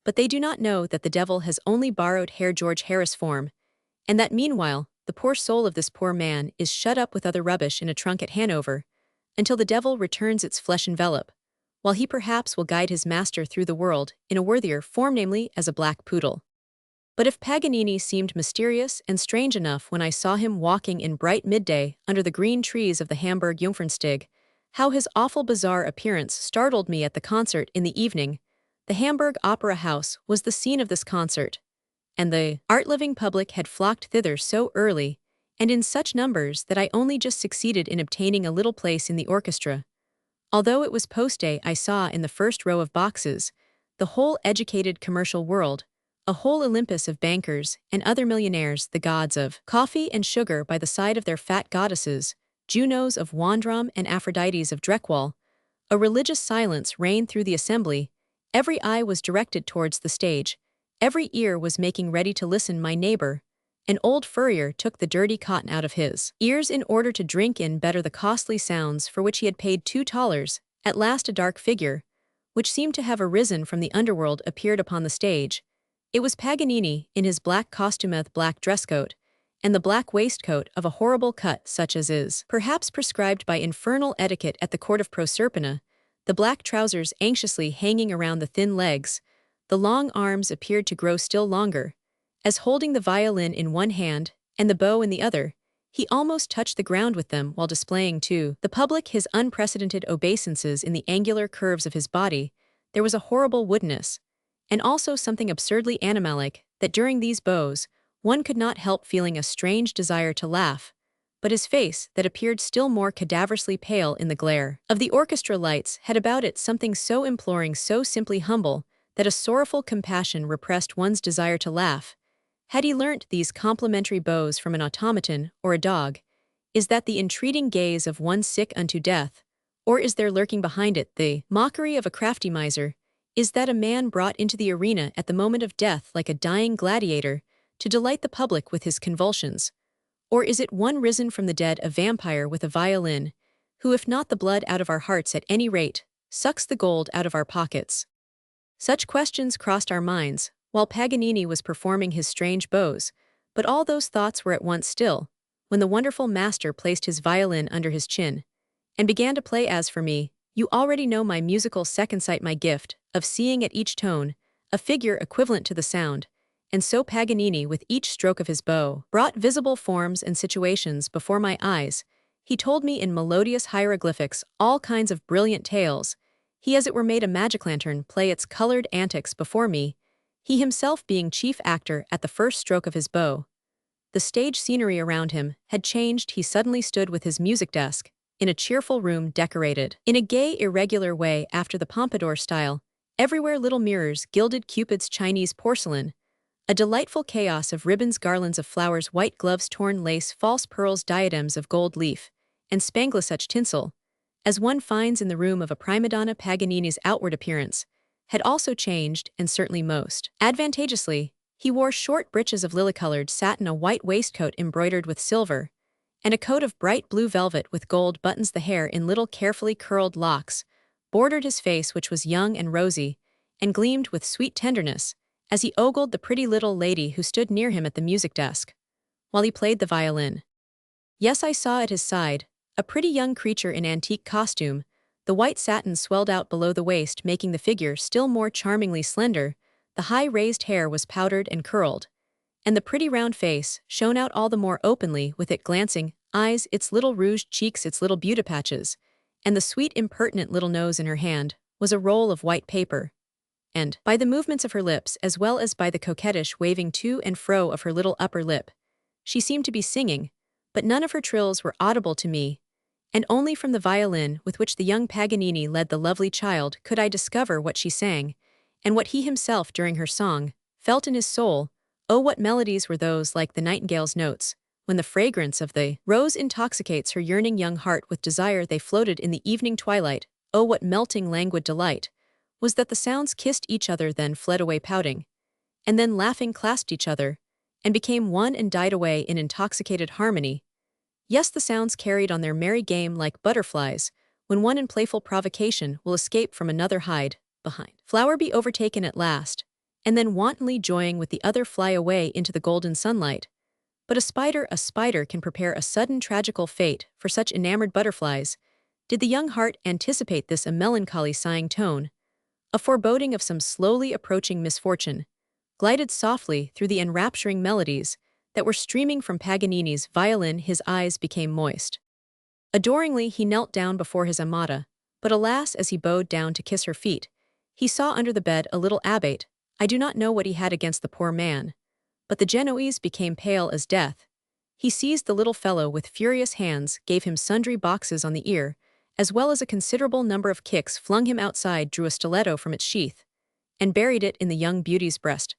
But they do not know that the devil has only borrowed Herr George Harris' form, and that meanwhile, the poor soul of this poor man is shut up with other rubbish in a trunk at Hanover, until the devil returns its flesh envelope, while he perhaps will guide his master through the world in a worthier form, namely as a black poodle. But if Paganini seemed mysterious and strange enough when I saw him walking in bright midday under the green trees of the Hamburg Jungfernstieg, how his awful bizarre appearance startled me at the concert in the evening. The Hamburg Opera House was the scene of this concert, and the art-loving public had flocked thither so early, and in such numbers that I only just succeeded in obtaining a little place in the orchestra. Although it was post-day, I saw in the first row of boxes the whole educated commercial world, a whole Olympus of bankers and other millionaires, the gods of coffee and sugar by the side of their fat goddesses, Junos of Wandram and Aphrodites of Dreckwall. A religious silence reigned through the assembly. Every eye was directed towards the stage. Every ear was making ready to listen. My neighbor, an old furrier, took the dirty cotton out of his ears in order to drink in better the costly sounds for which he had paid $2. At last a dark figure, which seemed to have arisen from the underworld, appeared upon the stage. It was Paganini, in his black costume, black dress coat, and the black waistcoat of a horrible cut such as is perhaps prescribed by infernal etiquette at the court of Proserpina, the black trousers anxiously hanging around the thin legs. The long arms appeared to grow still longer, as holding the violin in one hand and the bow in the other, he almost touched the ground with them while displaying to the public his unprecedented obeisances in the angular curves of his body. There was a horrible woodenness, and also something absurdly animalic, that during these bows, one could not help feeling a strange desire to laugh, but his face, that appeared still more cadaverously pale in the glare of the orchestra lights, had about it something so imploring, so simply humble, that a sorrowful compassion repressed one's desire to laugh. Had he learnt these complimentary bows from an automaton or a dog? Is that the entreating gaze of one sick unto death? Or is there lurking behind it the mockery of a crafty miser? Is that a man brought into the arena at the moment of death like a dying gladiator, to delight the public with his convulsions? Or is it one risen from the dead, a vampire with a violin, who, if not the blood out of our hearts at any rate, sucks the gold out of our pockets? Such questions crossed our minds while Paganini was performing his strange bows, but all those thoughts were at once still, when the wonderful master placed his violin under his chin, and began to play. As for me, you already know my musical second sight, my gift of seeing at each tone a figure equivalent to the sound, and so Paganini, with each stroke of his bow, brought visible forms and situations before my eyes. He told me in melodious hieroglyphics all kinds of brilliant tales. He as it were made a magic lantern play its colored antics before me, he himself being chief actor at the first stroke of his bow. The stage scenery around him had changed. He suddenly stood with his music desk, in a cheerful room decorated in a gay, irregular way after the Pompadour style. Everywhere little mirrors gilded Cupid's Chinese porcelain, a delightful chaos of ribbons, garlands of flowers, white gloves, torn lace, false pearls, diadems of gold leaf, and spangles such tinsel as one finds in the room of a prima donna. Paganini's outward appearance had also changed, and certainly most advantageously. He wore short breeches of lily-colored satin, a white waistcoat embroidered with silver, and a coat of bright blue velvet with gold buttons. The hair, in little carefully curled locks, bordered his face, which was young and rosy, and gleamed with sweet tenderness, as he ogled the pretty little lady who stood near him at the music desk, while he played the violin. Yes, I saw at his side a pretty young creature in antique costume. The white satin swelled out below the waist, making the figure still more charmingly slender. The high raised hair was powdered and curled, and the pretty round face shone out all the more openly with its glancing eyes, its little rouged cheeks, its little beauty patches, and the sweet impertinent little nose. In her hand was a roll of white paper, and, by the movements of her lips as well as by the coquettish waving to and fro of her little upper lip, she seemed to be singing, but none of her trills were audible to me. and only from the violin with which the young Paganini led the lovely child could I discover what she sang, and what he himself during her song felt in his soul. Oh, what melodies were those like the nightingale's notes, when the fragrance of the rose intoxicates her yearning young heart with desire. They floated in the evening twilight. Oh, what melting languid delight was that the sounds kissed each other, then fled away pouting, and then laughing clasped each other, and became one and died away in intoxicated harmony. Yes, the sounds carried on their merry game like butterflies, when one in playful provocation will escape from another hide behind. Flower be overtaken at last, and then wantonly joying with the other fly away into the golden sunlight. But a spider can prepare a sudden tragical fate for such enamored butterflies. Did the young heart anticipate this? A melancholy sighing tone, a foreboding of some slowly approaching misfortune, glided softly through the enrapturing melodies that were streaming from Paganini's violin. His eyes became moist. Adoringly he knelt down before his amata, but alas, as he bowed down to kiss her feet, he saw under the bed a little abbate. I do not know what he had against the poor man, but the Genoese became pale as death. He seized the little fellow with furious hands, gave him sundry boxes on the ear, as well as a considerable number of kicks, flung him outside, drew a stiletto from its sheath, and buried it in the young beauty's breast.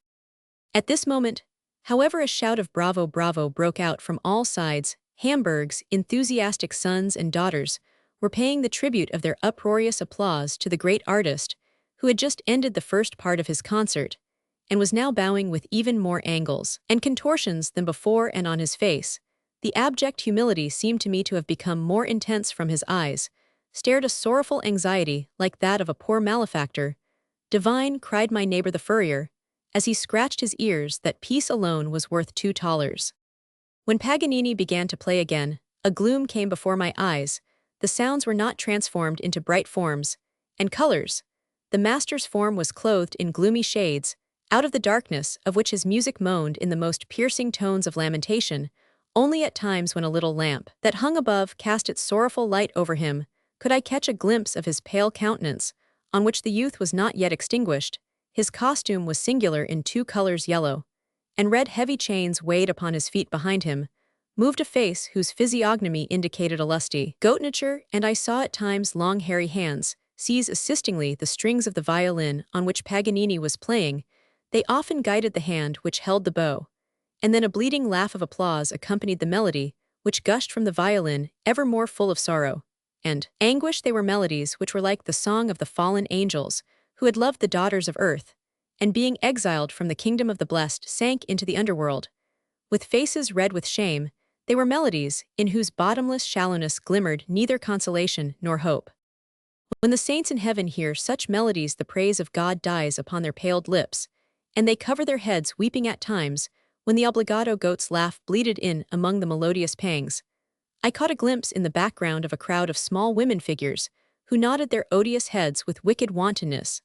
At this moment, however, a shout of bravo, bravo broke out from all sides. Hamburg's enthusiastic sons and daughters were paying the tribute of their uproarious applause to the great artist, who had just ended the first part of his concert, and was now bowing with even more angles and contortions than before, and on his face the abject humility seemed to me to have become more intense. From his eyes stared a sorrowful anxiety like that of a poor malefactor. Divine, cried my neighbor the furrier, as he scratched his ears, that peace alone was worth $2. When Paganini began to play again, a gloom came before my eyes. The sounds were not transformed into bright forms and colors. The master's form was clothed in gloomy shades, out of the darkness of which his music moaned in the most piercing tones of lamentation. Only at times, when a little lamp that hung above cast its sorrowful light over him, could I catch a glimpse of his pale countenance, on which the youth was not yet extinguished. His costume was singular in two colors, yellow and red. Heavy chains weighed upon his feet. Behind him moved a face whose physiognomy indicated a lusty goat nature, and I saw at times long hairy hands seize assistingly the strings of the violin on which Paganini was playing. They often guided the hand which held the bow, and then a bleating laugh of applause accompanied the melody which gushed from the violin, ever more full of sorrow and anguish. They were melodies which were like the song of the fallen angels, who had loved the daughters of earth, and being exiled from the kingdom of the blessed, sank into the underworld. With faces red with shame, they were melodies in whose bottomless shallowness glimmered neither consolation nor hope. When the saints in heaven hear such melodies, the praise of God dies upon their paled lips, and they cover their heads, weeping. At times, when the obbligato goat's laugh bleated in among the melodious pangs, I caught a glimpse in the background of a crowd of small women figures, who nodded their odious heads with wicked wantonness.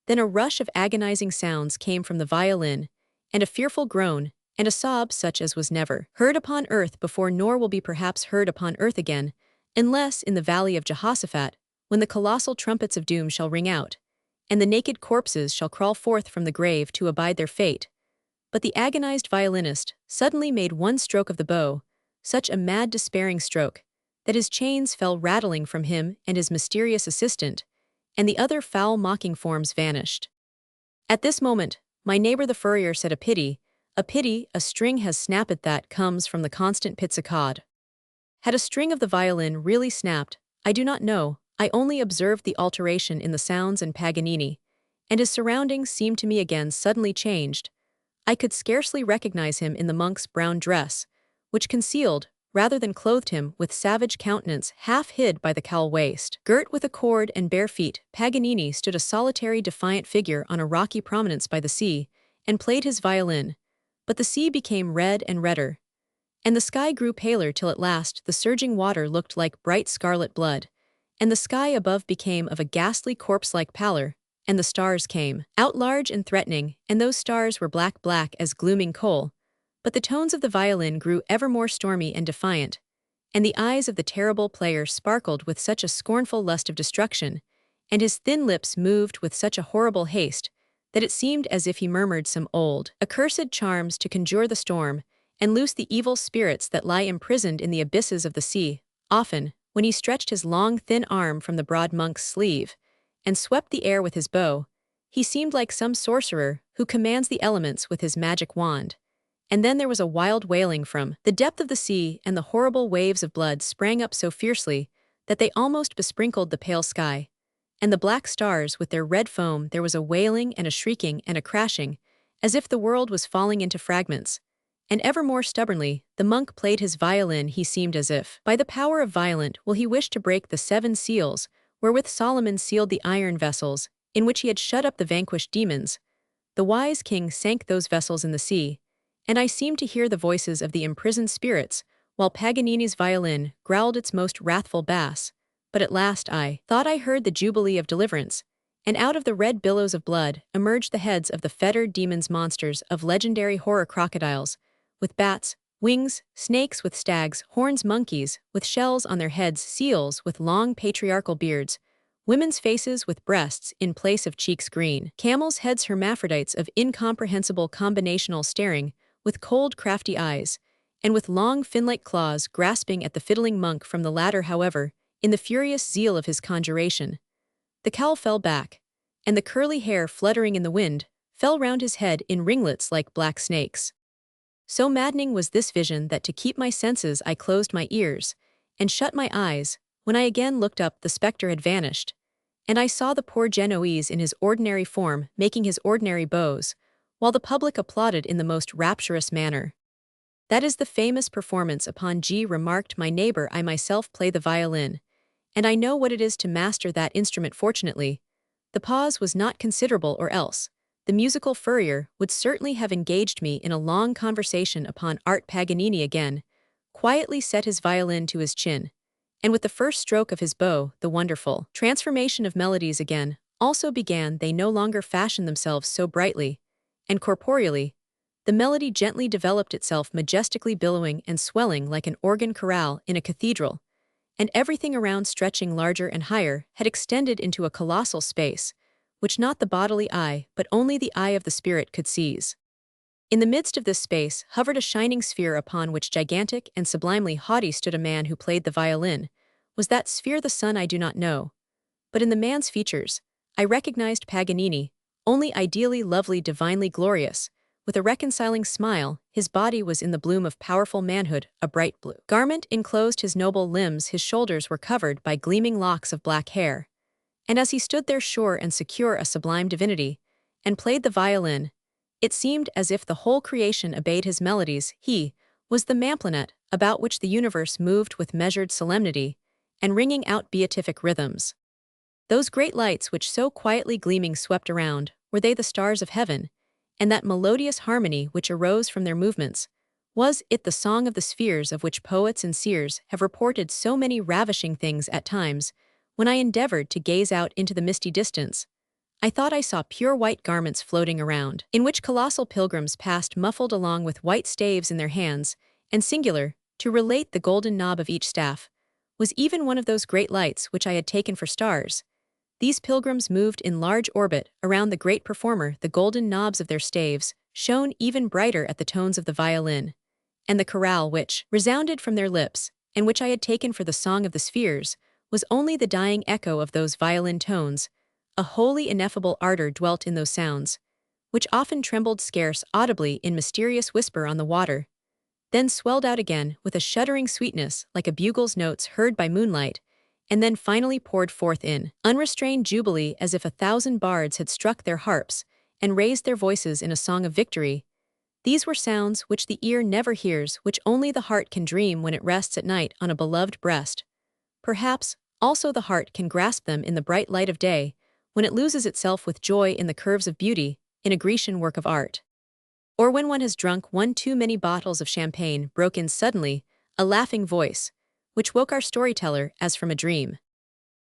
Then a rush of agonizing sounds came from the violin, and a fearful groan, and a sob such as was never heard upon earth before, nor will be perhaps heard upon earth again, unless in the valley of Jehoshaphat, when the colossal trumpets of doom shall ring out, and the naked corpses shall crawl forth from the grave to abide their fate. But the agonized violinist suddenly made one stroke of the bow, such a mad despairing stroke, that his chains fell rattling from him and his mysterious assistant, and the other foul mocking forms vanished. At this moment, my neighbor the furrier said, a pity, a string has snapped. That comes from the constant pizzicade. Had a string of the violin really snapped? I do not know. I only observed the alteration in the sounds, and Paganini and his surroundings seemed to me again suddenly changed. I could scarcely recognize him in the monk's brown dress, which concealed, rather than clothed him, with savage countenance half hid by the cowl waist. Girt with a cord and bare feet, Paganini stood a solitary defiant figure on a rocky prominence by the sea, and played his violin. But the sea became red and redder, and the sky grew paler, till at last the surging water looked like bright scarlet blood, and the sky above became of a ghastly corpse-like pallor, and the stars came out large and threatening, and those stars were black as glooming coal. But the tones of the violin grew ever more stormy and defiant, and the eyes of the terrible player sparkled with such a scornful lust of destruction, and his thin lips moved with such a horrible haste, that it seemed as if he murmured some old, accursed charms to conjure the storm, and loose the evil spirits that lie imprisoned in the abysses of the sea. Often, when he stretched his long, thin arm from the broad monk's sleeve and swept the air with his bow. He seemed like some sorcerer who commands the elements with his magic wand. And then there was a wild wailing from the depth of the sea, and the horrible waves of blood sprang up so fiercely that they almost besprinkled the pale sky. And the black stars with their red foam, there was a wailing and a shrieking and a crashing, as if the world was falling into fragments. And ever more stubbornly, the monk played his violin. He seemed as if, by the power of violent will he wished to break the 7 seals, wherewith Solomon sealed the iron vessels, in which he had shut up the vanquished demons. The wise king sank those vessels in the sea, and I seemed to hear the voices of the imprisoned spirits, while Paganini's violin growled its most wrathful bass. But at last I thought I heard the jubilee of deliverance, and out of the red billows of blood emerged the heads of the fettered demons, monsters of legendary horror, crocodiles with bats' wings, snakes with stags' horns, monkeys with shells on their heads, seals with long patriarchal beards, women's faces with breasts in place of cheeks green, camels' heads, hermaphrodites of incomprehensible combinational staring, with cold crafty eyes, and with long fin-like claws grasping at the fiddling monk from the latter. However, in the furious zeal of his conjuration, the cowl fell back, and the curly hair fluttering in the wind fell round his head in ringlets like black snakes. So maddening was this vision that to keep my senses I closed my ears and shut my eyes. When I again looked up, the spectre had vanished, and I saw the poor Genoese in his ordinary form making his ordinary bows, while the public applauded in the most rapturous manner. "That is the famous performance upon G," remarked my neighbor. "I myself play the violin, and I know what it is to master that instrument. Fortunately, the pause was not considerable, or else the musical furrier would certainly have engaged me in a long conversation upon art." Paganini again quietly set his violin to his chin, and with the first stroke of his bow, the wonderful transformation of melodies again also began. They no longer fashioned themselves so brightly and corporeally. The melody gently developed itself, majestically billowing and swelling like an organ chorale in a cathedral, and everything around, stretching larger and higher, had extended into a colossal space, which not the bodily eye, but only the eye of the spirit could seize. In the midst of this space hovered a shining sphere, upon which, gigantic and sublimely haughty, stood a man who played the violin. Was that sphere the sun? I do not know. But in the man's features, I recognized Paganini, only ideally lovely, divinely glorious, with a reconciling smile. His body was in the bloom of powerful manhood, a bright blue garment enclosed his noble limbs, his shoulders were covered by gleaming locks of black hair. And as he stood there, sure and secure, a sublime divinity, and played the violin, it seemed as if the whole creation obeyed his melodies. He was the mamplanet about which the universe moved with measured solemnity, and ringing out beatific rhythms. Those great lights which so quietly gleaming swept around, were they the stars of heaven? And that melodious harmony which arose from their movements, was it the song of the spheres, of which poets and seers have reported so many ravishing things? At times, when I endeavored to gaze out into the misty distance, I thought I saw pure white garments floating around, in which colossal pilgrims passed, muffled along with white staves in their hands, and singular, to relate, the golden knob of each staff was even one of those great lights which I had taken for stars. These pilgrims moved in large orbit around the great performer. The golden knobs of their staves shone even brighter at the tones of the violin, and the chorale which resounded from their lips, and which I had taken for the song of the spheres, was only the dying echo of those violin tones. A wholly ineffable ardor dwelt in those sounds, which often trembled scarce audibly in mysterious whisper on the water, then swelled out again with a shuddering sweetness like a bugle's notes heard by moonlight, and then finally poured forth in unrestrained jubilee, as if 1,000 bards had struck their harps and raised their voices in a song of victory. These were sounds which the ear never hears, which only the heart can dream when it rests at night on a beloved breast. Perhaps also the heart can grasp them in the bright light of day, when it loses itself with joy in the curves of beauty, in a Grecian work of art. Or when one has drunk one too many bottles of champagne. Broke in suddenly a laughing voice, which woke our storyteller as from a dream.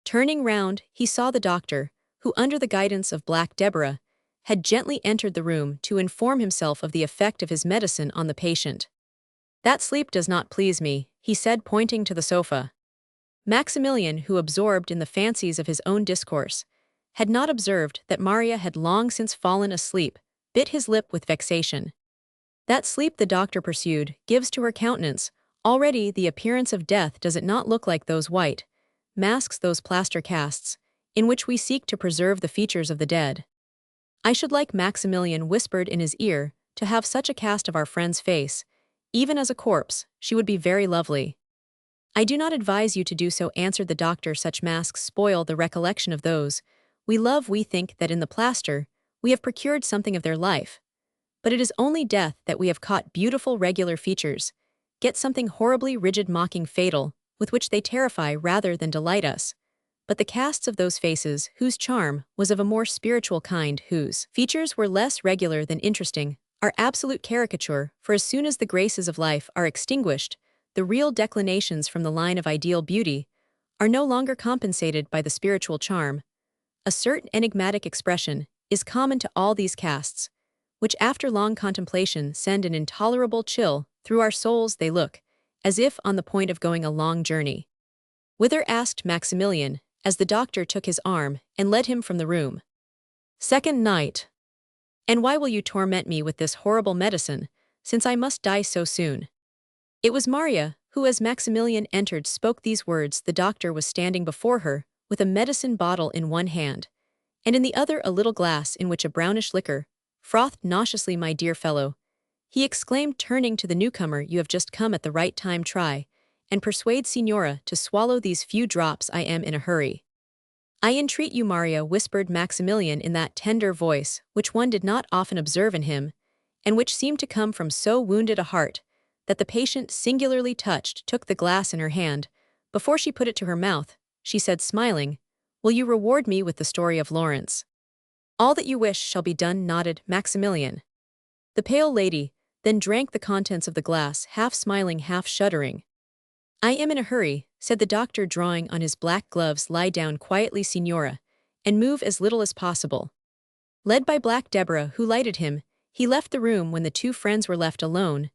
Turning round, he saw the doctor, who, under the guidance of Black Deborah, had gently entered the room to inform himself of the effect of his medicine on the patient. "That sleep does not please me," he said, pointing to the sofa. Maximilian, who, absorbed in the fancies of his own discourse, had not observed that Maria had long since fallen asleep, bit his lip with vexation. "That sleep," the doctor pursued, "gives to her countenance Already, the appearance of death does it not look like those white masks, those plaster casts, in which we seek to preserve the features of the dead. I should like, Maximilian whispered in his ear, to have such a cast of our friend's face. Even as a corpse, she would be very lovely. I do not advise you to do so, answered the doctor. Such masks spoil the recollection of those we love. We think that in the plaster, we have procured something of their life. But it is only death that we have caught beautiful regular features, get something horribly rigid, mocking, fatal, with which they terrify rather than delight us. But the casts of those faces, whose charm was of a more spiritual kind, whose features were less regular than interesting, are absolute caricature, for as soon as the graces of life are extinguished, the real declinations from the line of ideal beauty are no longer compensated by the spiritual charm. A certain enigmatic expression is common to all these casts, which after long contemplation send an intolerable chill through our souls. They look as if on the point of going a long journey. Whither? Asked Maximilian, as the doctor took his arm and led him from the room. Second night. And why will you torment me with this horrible medicine, since I must die so soon? It was Maria, who as Maximilian entered spoke these words. The doctor was standing before her, with a medicine bottle in one hand, and in the other a little glass in which a brownish liquor frothed nauseously. My dear fellow, he exclaimed, turning to the newcomer, you have just come at the right time. Try and persuade Signora to swallow these few drops. I am in a hurry. I entreat you, Maria, whispered Maximilian in that tender voice which one did not often observe in him, and which seemed to come from so wounded a heart that the patient, singularly touched, took the glass in her hand. Before she put it to her mouth, she said, smiling, will you reward me with the story of Lawrence? All that you wish shall be done, nodded Maximilian. The pale lady then drank the contents of the glass, half smiling, half shuddering. I am in a hurry, said the doctor, drawing on his black gloves. Lie down quietly, Signora, and move as little as possible. Led by Black Deborah, who lighted him, he left the room. When the two friends were left alone,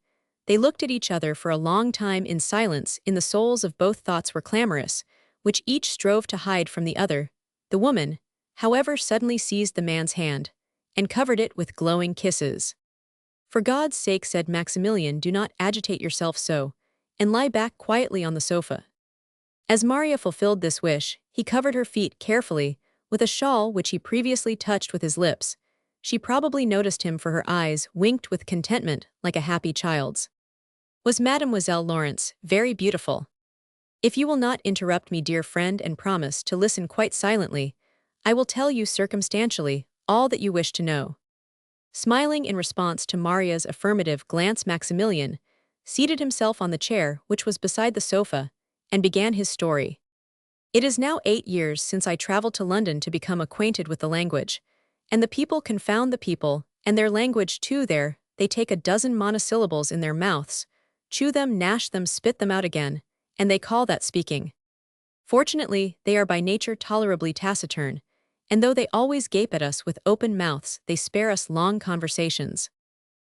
they looked at each other for a long time in silence. In the souls of both thoughts were clamorous, which each strove to hide from the other. The woman, however, suddenly seized the man's hand and covered it with glowing kisses. For God's sake, said Maximilian, do not agitate yourself so, and lie back quietly on the sofa. As Maria fulfilled this wish, he covered her feet carefully with a shawl which he previously touched with his lips. She probably noticed him, for her eyes winked with contentment like a happy child's. Was Mademoiselle Lawrence very beautiful? If you will not interrupt me, dear friend, and promise to listen quite silently, I will tell you circumstantially all that you wish to know. Smiling in response to Maria's affirmative glance, Maximilian seated himself on the chair which was beside the sofa and began his story. It is now 8 years since I traveled to London to become acquainted with the language, and the people confound the people, and their language too. There, they take a dozen monosyllables in their mouths, chew them, gnash them, spit them out again, and they call that speaking. Fortunately, they are by nature tolerably taciturn, and though they always gape at us with open mouths, they spare us long conversations.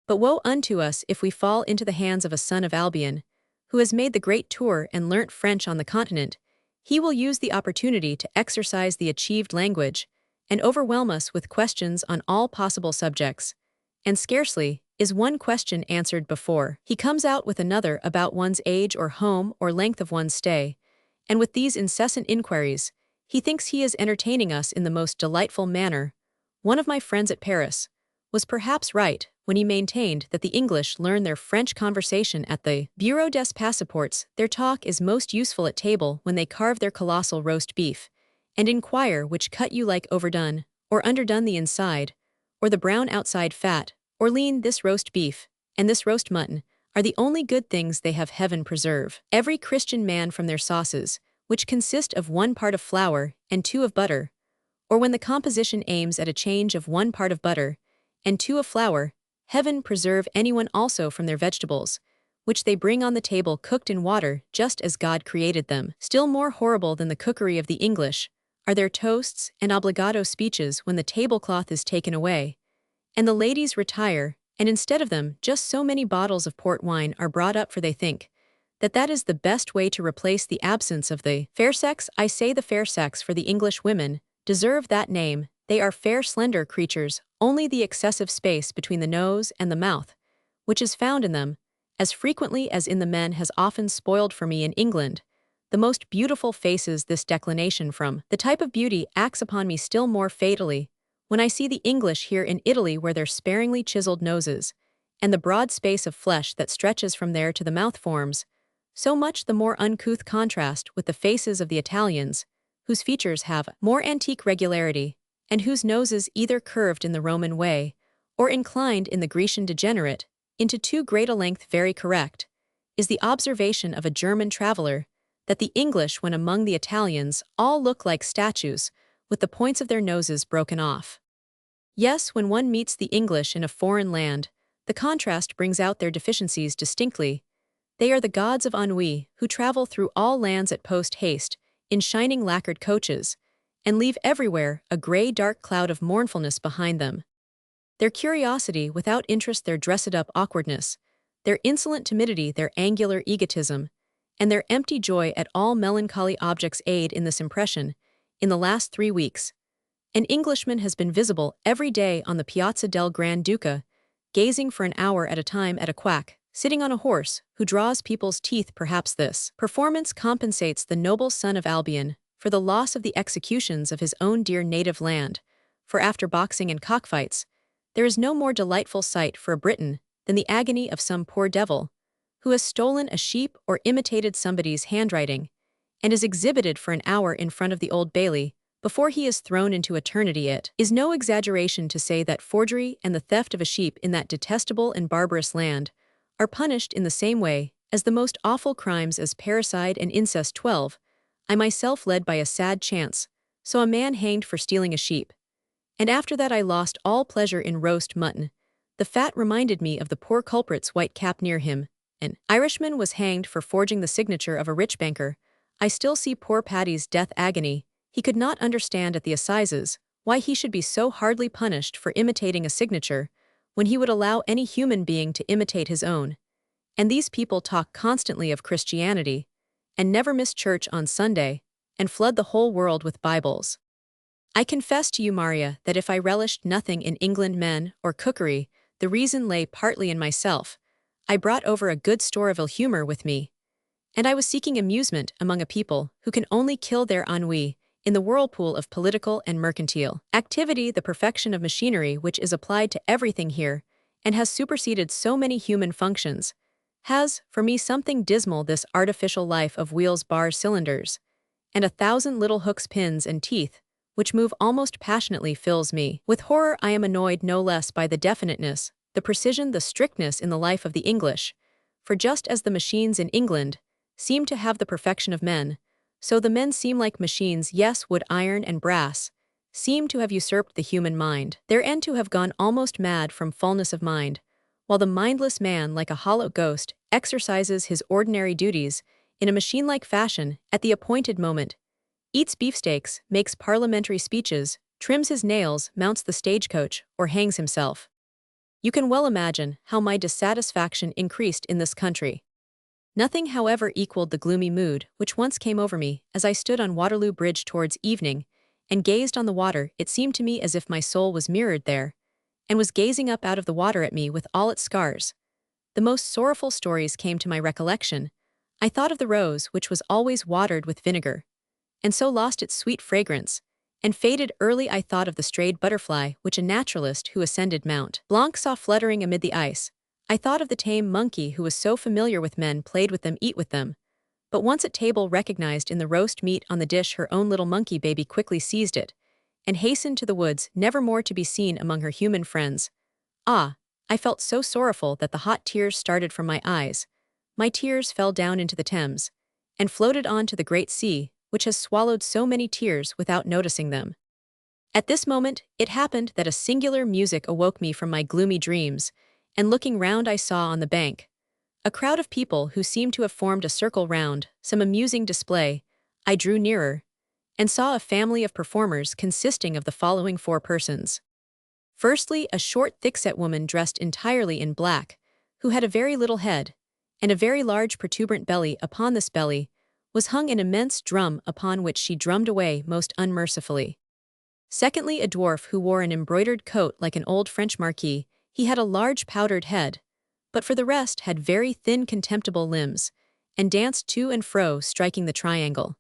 But woe unto us if we fall into the hands of a son of Albion, who has made the great tour and learnt French on the continent. He will use the opportunity to exercise the achieved language, and overwhelm us with questions on all possible subjects. And scarcely is one question answered before he comes out with another about one's age or home or length of one's stay, and with these incessant inquiries, he thinks he is entertaining us in the most delightful manner. One of my friends at Paris was perhaps right when he maintained that the English learn their French conversation at the Bureau des Passeports. Their talk is most useful at table when they carve their colossal roast beef, and inquire which cut you like, overdone, or underdone the inside, or the brown outside fat, or lean. This roast beef, and this roast mutton, are the only good things they have, heaven preserve every Christian man, from their sauces, which consist of 1 part of flour and 2 of butter, or when the composition aims at a change of 1 part of butter and 2 of flour. Heaven preserve anyone also from their vegetables, which they bring on the table cooked in water just as God created them. Still more horrible than the cookery of the English are their toasts and obbligato speeches when the tablecloth is taken away, and the ladies retire, and instead of them just so many bottles of port wine are brought up, for they think that that is the best way to replace the absence of the fair sex. I say the fair sex, for the English women deserve that name. They are fair, slender creatures, only the excessive space between the nose and the mouth, which is found in them, as frequently as in the men has often spoiled for me in England. The most beautiful faces this declination from. The type of beauty acts upon me still more fatally when I see the English here in Italy wear their sparingly chiseled noses, and the broad space of flesh that stretches from there to the mouth forms so much the more uncouth contrast with the faces of the Italians, whose features have more antique regularity, and whose noses either curved in the Roman way, or inclined in the Grecian degenerate, into too great a length. Very correct is the observation of a German traveler that the English, when among the Italians, all look like statues, with the points of their noses broken off. Yes, when one meets the English in a foreign land, the contrast brings out their deficiencies distinctly. They are the gods of ennui, who travel through all lands at post-haste, in shining lacquered coaches, and leave everywhere a gray-dark cloud of mournfulness behind them. Their curiosity without interest, their dressed-up awkwardness, their insolent timidity, their angular egotism, and their empty joy at all melancholy objects aid in this impression. In the last 3 weeks, an Englishman has been visible every day on the Piazza del Gran Duca, gazing for an hour at a time at a quack, sitting on a horse, who draws people's teeth. Perhaps this performance compensates the noble son of Albion for the loss of the executions of his own dear native land, for after boxing and cockfights, there is no more delightful sight for a Briton than the agony of some poor devil who has stolen a sheep or imitated somebody's handwriting, and is exhibited for an hour in front of the Old Bailey before he is thrown into eternity. It is no exaggeration to say that forgery and the theft of a sheep in that detestable and barbarous land are punished in the same way as the most awful crimes as parricide and incest. 12. I myself led by a sad chance, saw a man hanged for stealing a sheep, and after that I lost all pleasure in roast mutton. The fat reminded me of the poor culprit's white cap near him. An Irishman was hanged for forging the signature of a rich banker. I still see poor Paddy's death agony. He could not understand at the assizes why he should be so hardly punished for imitating a signature, when he would allow any human being to imitate his own. And these people talk constantly of Christianity, and never miss church on Sunday, and flood the whole world with Bibles. I confess to you, Maria, that if I relished nothing in England, men, or cookery, the reason lay partly in myself. I brought over a good store of ill humor with me, and I was seeking amusement among a people who can only kill their ennui in the whirlpool of political and mercantile activity. The perfection of machinery which is applied to everything here, and has superseded so many human functions, has, for me, something dismal. This artificial life of wheels, bars, cylinders, and 1,000 little hooks, pins, and teeth, which move almost passionately, fills me with horror. I am annoyed no less by the definiteness, the precision, the strictness in the life of the English, for just as the machines in England seem to have the perfection of men, so the men seem like machines. Yes, wood, iron, and brass seem to have usurped the human mind, their end to have gone almost mad from fullness of mind, while the mindless man, like a hollow ghost, exercises his ordinary duties in a machine-like fashion at the appointed moment, eats beefsteaks, makes parliamentary speeches, trims his nails, mounts the stagecoach, or hangs himself. You can well imagine how my dissatisfaction increased in this country. Nothing, however, equaled the gloomy mood which once came over me as I stood on Waterloo Bridge towards evening and gazed on the water. It seemed to me as if my soul was mirrored there, and was gazing up out of the water at me with all its scars. The most sorrowful stories came to my recollection. I thought of the rose which was always watered with vinegar, and so lost its sweet fragrance, and faded early. I thought of the strayed butterfly which a naturalist who ascended Mount Blanc saw fluttering amid the ice. I thought of the tame monkey who was so familiar with men, played with them, eat with them, but once at table recognized in the roast meat on the dish her own little monkey baby, quickly seized it, and hastened to the woods, never more to be seen among her human friends. Ah, I felt so sorrowful that the hot tears started from my eyes. My tears fell down into the Thames, and floated on to the great sea, which has swallowed so many tears without noticing them. At this moment, it happened that a singular music awoke me from my gloomy dreams, and looking round I saw on the bank a crowd of people who seemed to have formed a circle round some amusing display. I drew nearer, and saw a family of performers consisting of the following 4 persons. Firstly, a short, thick-set woman dressed entirely in black, who had a very little head, and a very large protuberant belly. Upon this belly was hung an immense drum, upon which she drummed away most unmercifully. Secondly, a dwarf who wore an embroidered coat like an old French marquis. He had a large powdered head, but for the rest had very thin contemptible limbs, and danced to and fro striking the triangle.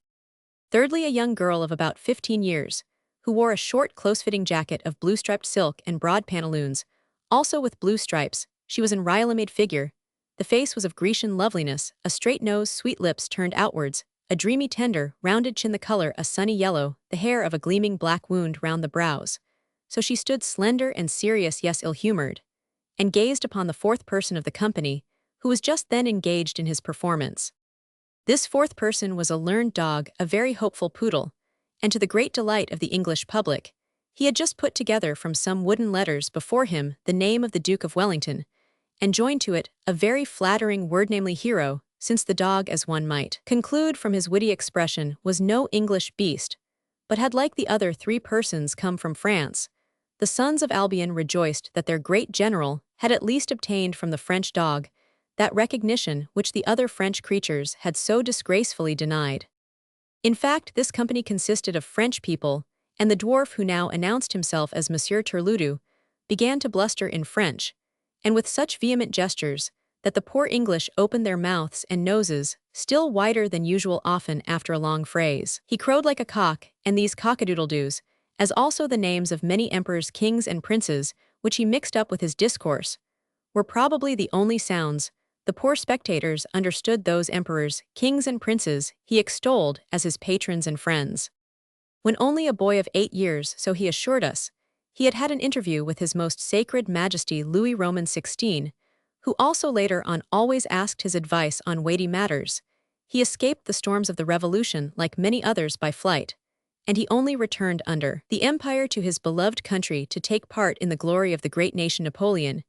Thirdly, a young girl of about 15 years, who wore a short close-fitting jacket of blue-striped silk and broad pantaloons, also with blue stripes. She was in Ryla-made figure. The face was of Grecian loveliness, a straight nose, sweet lips turned outwards, a dreamy tender, rounded chin, the color a sunny yellow, the hair of a gleaming black wound round the brows. So she stood slender and serious, yes ill-humored, and gazed upon the fourth person of the company, who was just then engaged in his performance. This fourth person was a learned dog, a very hopeful poodle, and to the great delight of the English public, he had just put together from some wooden letters before him the name of the Duke of Wellington, and joined to it a very flattering word, namely hero, since the dog, as one might conclude from his witty expression, was no English beast, but had like the other three persons come from France. The sons of Albion rejoiced that their great general had at least obtained from the French dog that recognition which the other French creatures had so disgracefully denied. In fact, this company consisted of French people, and the dwarf, who now announced himself as Monsieur Turludu, began to bluster in French, and with such vehement gestures, that the poor English opened their mouths and noses, still wider than usual often after a long phrase. He crowed like a cock, and these cockadoodle-doos, as also the names of many emperors, kings, and princes, which he mixed up with his discourse, were probably the only sounds. The poor spectators understood those emperors, kings, and princes he extolled as his patrons and friends. When only a boy of 8 years, so he assured us, he had had an interview with His Most Sacred Majesty Louis Roman XVI, who also later on always asked his advice on weighty matters. He escaped the storms of the Revolution like many others by flight, and he only returned under the Empire to his beloved country to take part in the glory of the great nation. Napoleon,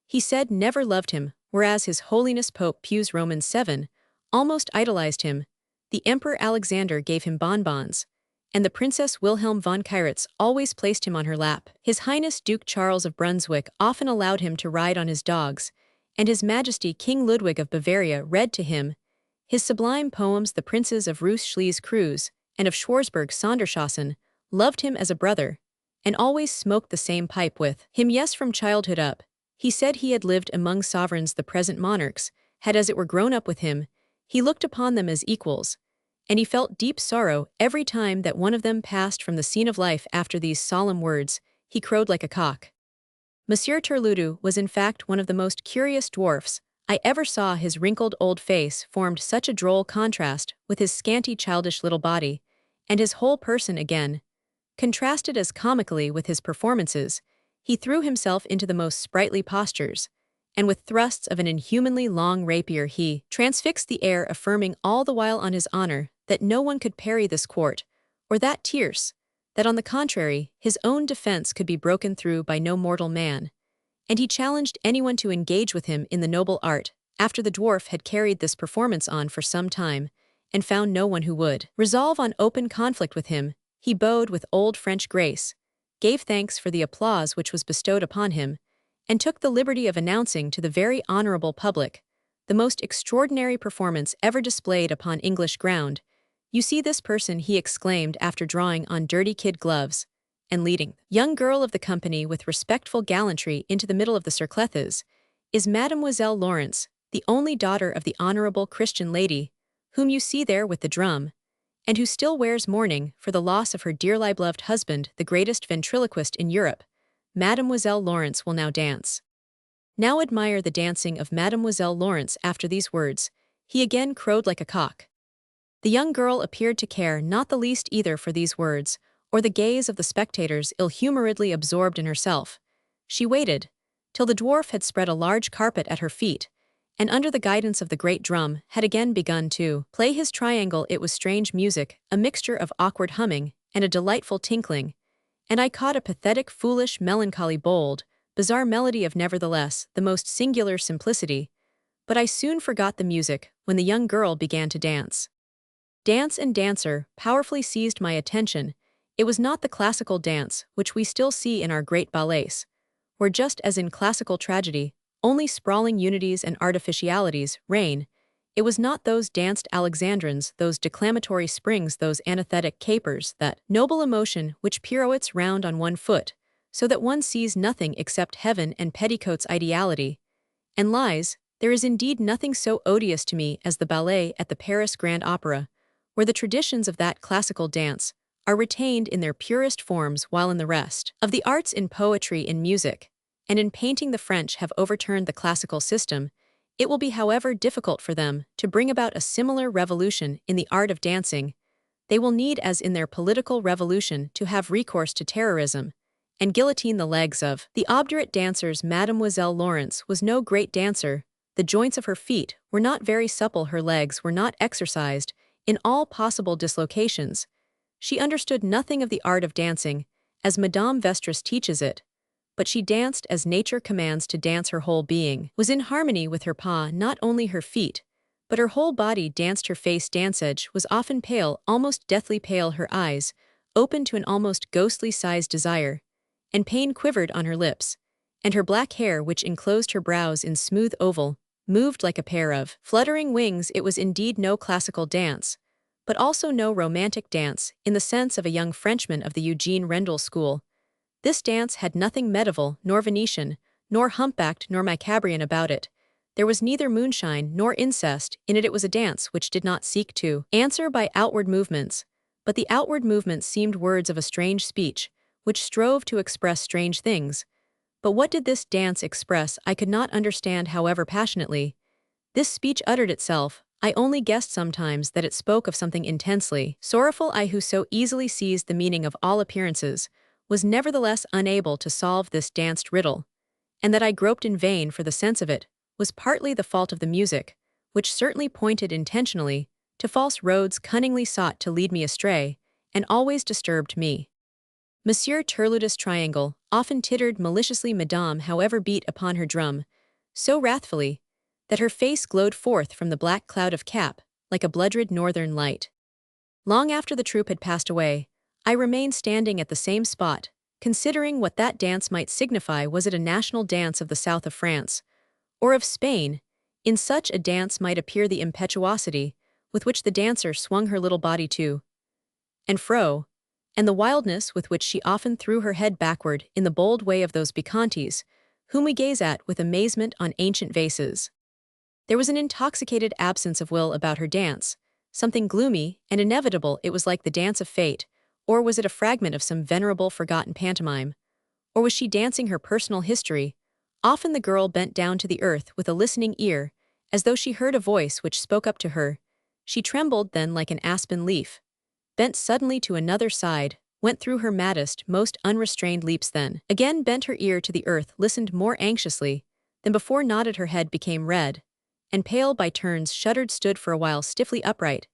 he said, never loved him, whereas His Holiness Pope Pius Roman VII almost idolized him. The Emperor Alexander gave him bonbons, and the Princess Wilhelm von Kairitz always placed him on her lap. His Highness Duke Charles of Brunswick often allowed him to ride on his dogs, and His Majesty King Ludwig of Bavaria read to him his sublime poems. The princes of Reuss-Schliess-Kruse and of Schwarzburg-Sondershausen loved him as a brother, and always smoked the same pipe with him. Yes, from childhood up, he said he had lived among sovereigns. The present monarchs had as it were grown up with him. He looked upon them as equals, and he felt deep sorrow every time that one of them passed from the scene of life. After these solemn words, he crowed like a cock. Monsieur Turludu was in fact one of the most curious dwarfs I ever saw. His wrinkled old face formed such a droll contrast with his scanty childish little body, and his whole person again contrasted as comically with his performances. He threw himself into the most sprightly postures, and with thrusts of an inhumanly long rapier he transfixed the air, affirming all the while on his honor that no one could parry this quart, or that tierce, that on the contrary, his own defense could be broken through by no mortal man. And he challenged anyone to engage with him in the noble art. After the dwarf had carried this performance on for some time, and found no one who would resolve on open conflict with him, he bowed with old French grace, gave thanks for the applause which was bestowed upon him, and took the liberty of announcing to the very honorable public the most extraordinary performance ever displayed upon English ground. You see this person, he exclaimed after drawing on dirty kid gloves, and leading the young girl of the company with respectful gallantry into the middle of the circlethes, is Mademoiselle Lawrence, the only daughter of the honorable Christian lady, whom you see there with the drum, and who still wears mourning for the loss of her dearly loved husband, the greatest ventriloquist in Europe. Mademoiselle Lawrence will now dance. Now admire the dancing of Mademoiselle Lawrence. After these words, he again crowed like a cock. The young girl appeared to care not the least either for these words, or the gaze of the spectators, ill-humoredly absorbed in herself. She waited till the dwarf had spread a large carpet at her feet, and under the guidance of the great drum had again begun to play his triangle. It was strange music, a mixture of awkward humming and a delightful tinkling, and I caught a pathetic, foolish, melancholy, bold, bizarre melody of nevertheless the most singular simplicity. But I soon forgot the music when the young girl began to dance. Dance and dancer powerfully seized my attention. It was not the classical dance which we still see in our great ballets, where just as in classical tragedy, only sprawling unities and artificialities reign. It was not those danced Alexandrines, those declamatory springs, those anathetic capers, that noble emotion which pirouettes round on one foot, so that one sees nothing except heaven and petticoats. Ideality And lies, there is indeed nothing so odious to me as the ballet at the Paris Grand Opera, where the traditions of that classical dance are retained in their purest forms while in the rest of the arts in poetry and music, and in painting the French have overturned the classical system. It will be however difficult for them to bring about a similar revolution in the art of dancing. They will need, as in their political revolution, to have recourse to terrorism, and guillotine the legs of the obdurate dancers. Mademoiselle Laurence was no great dancer, the joints of her feet were not very supple, her legs were not exercised in all possible dislocations. She understood nothing of the art of dancing, as Madame Vestris teaches it, but she danced as nature commands to dance. Her whole being was in harmony with her pas, not only her feet, but her whole body danced. Her face edge was often pale, almost deathly pale, her eyes, open to an almost ghostly-sized desire, and pain quivered on her lips, and her black hair, which enclosed her brows in smooth oval, moved like a pair of fluttering wings. It was indeed no classical dance, but also no romantic dance, in the sense of a young Frenchman of the Eugene Rendel school. This dance had nothing medieval, nor Venetian, nor humpbacked, nor Macabrian about it. There was neither moonshine nor incest in it. It was a dance which did not seek to answer by outward movements, but the outward movements seemed words of a strange speech, which strove to express strange things. But what did this dance express I could not understand, however passionately this speech uttered itself. I only guessed sometimes that it spoke of something intensely sorrowful. I, who so easily seized the meaning of all appearances, was nevertheless unable to solve this danced riddle, and that I groped in vain for the sense of it was partly the fault of the music, which certainly pointed intentionally to false roads, cunningly sought to lead me astray, and always disturbed me. Monsieur Turludus Triangle often tittered maliciously. Madame, however, beat upon her drum so wrathfully that her face glowed forth from the black cloud of cap like a bloodred northern light. Long after the troupe had passed away, I remained standing at the same spot, considering what that dance might signify. Was it a national dance of the south of France, or of Spain? In such a dance might appear the impetuosity with which the dancer swung her little body to and fro, and the wildness with which she often threw her head backward in the bold way of those Bacchantes, whom we gaze at with amazement on ancient vases. There was an intoxicated absence of will about her dance, something gloomy and inevitable. It was like the dance of fate, or was it a fragment of some venerable forgotten pantomime? Or was she dancing her personal history? Often the girl bent down to the earth with a listening ear, as though she heard a voice which spoke up to her. She trembled then like an aspen leaf, bent suddenly to another side, went through her maddest, most unrestrained leaps, then again bent her ear to the earth, listened more anxiously than before, nodded her head, became red and pale by turns, shuddered, stood for a while stiffly upright,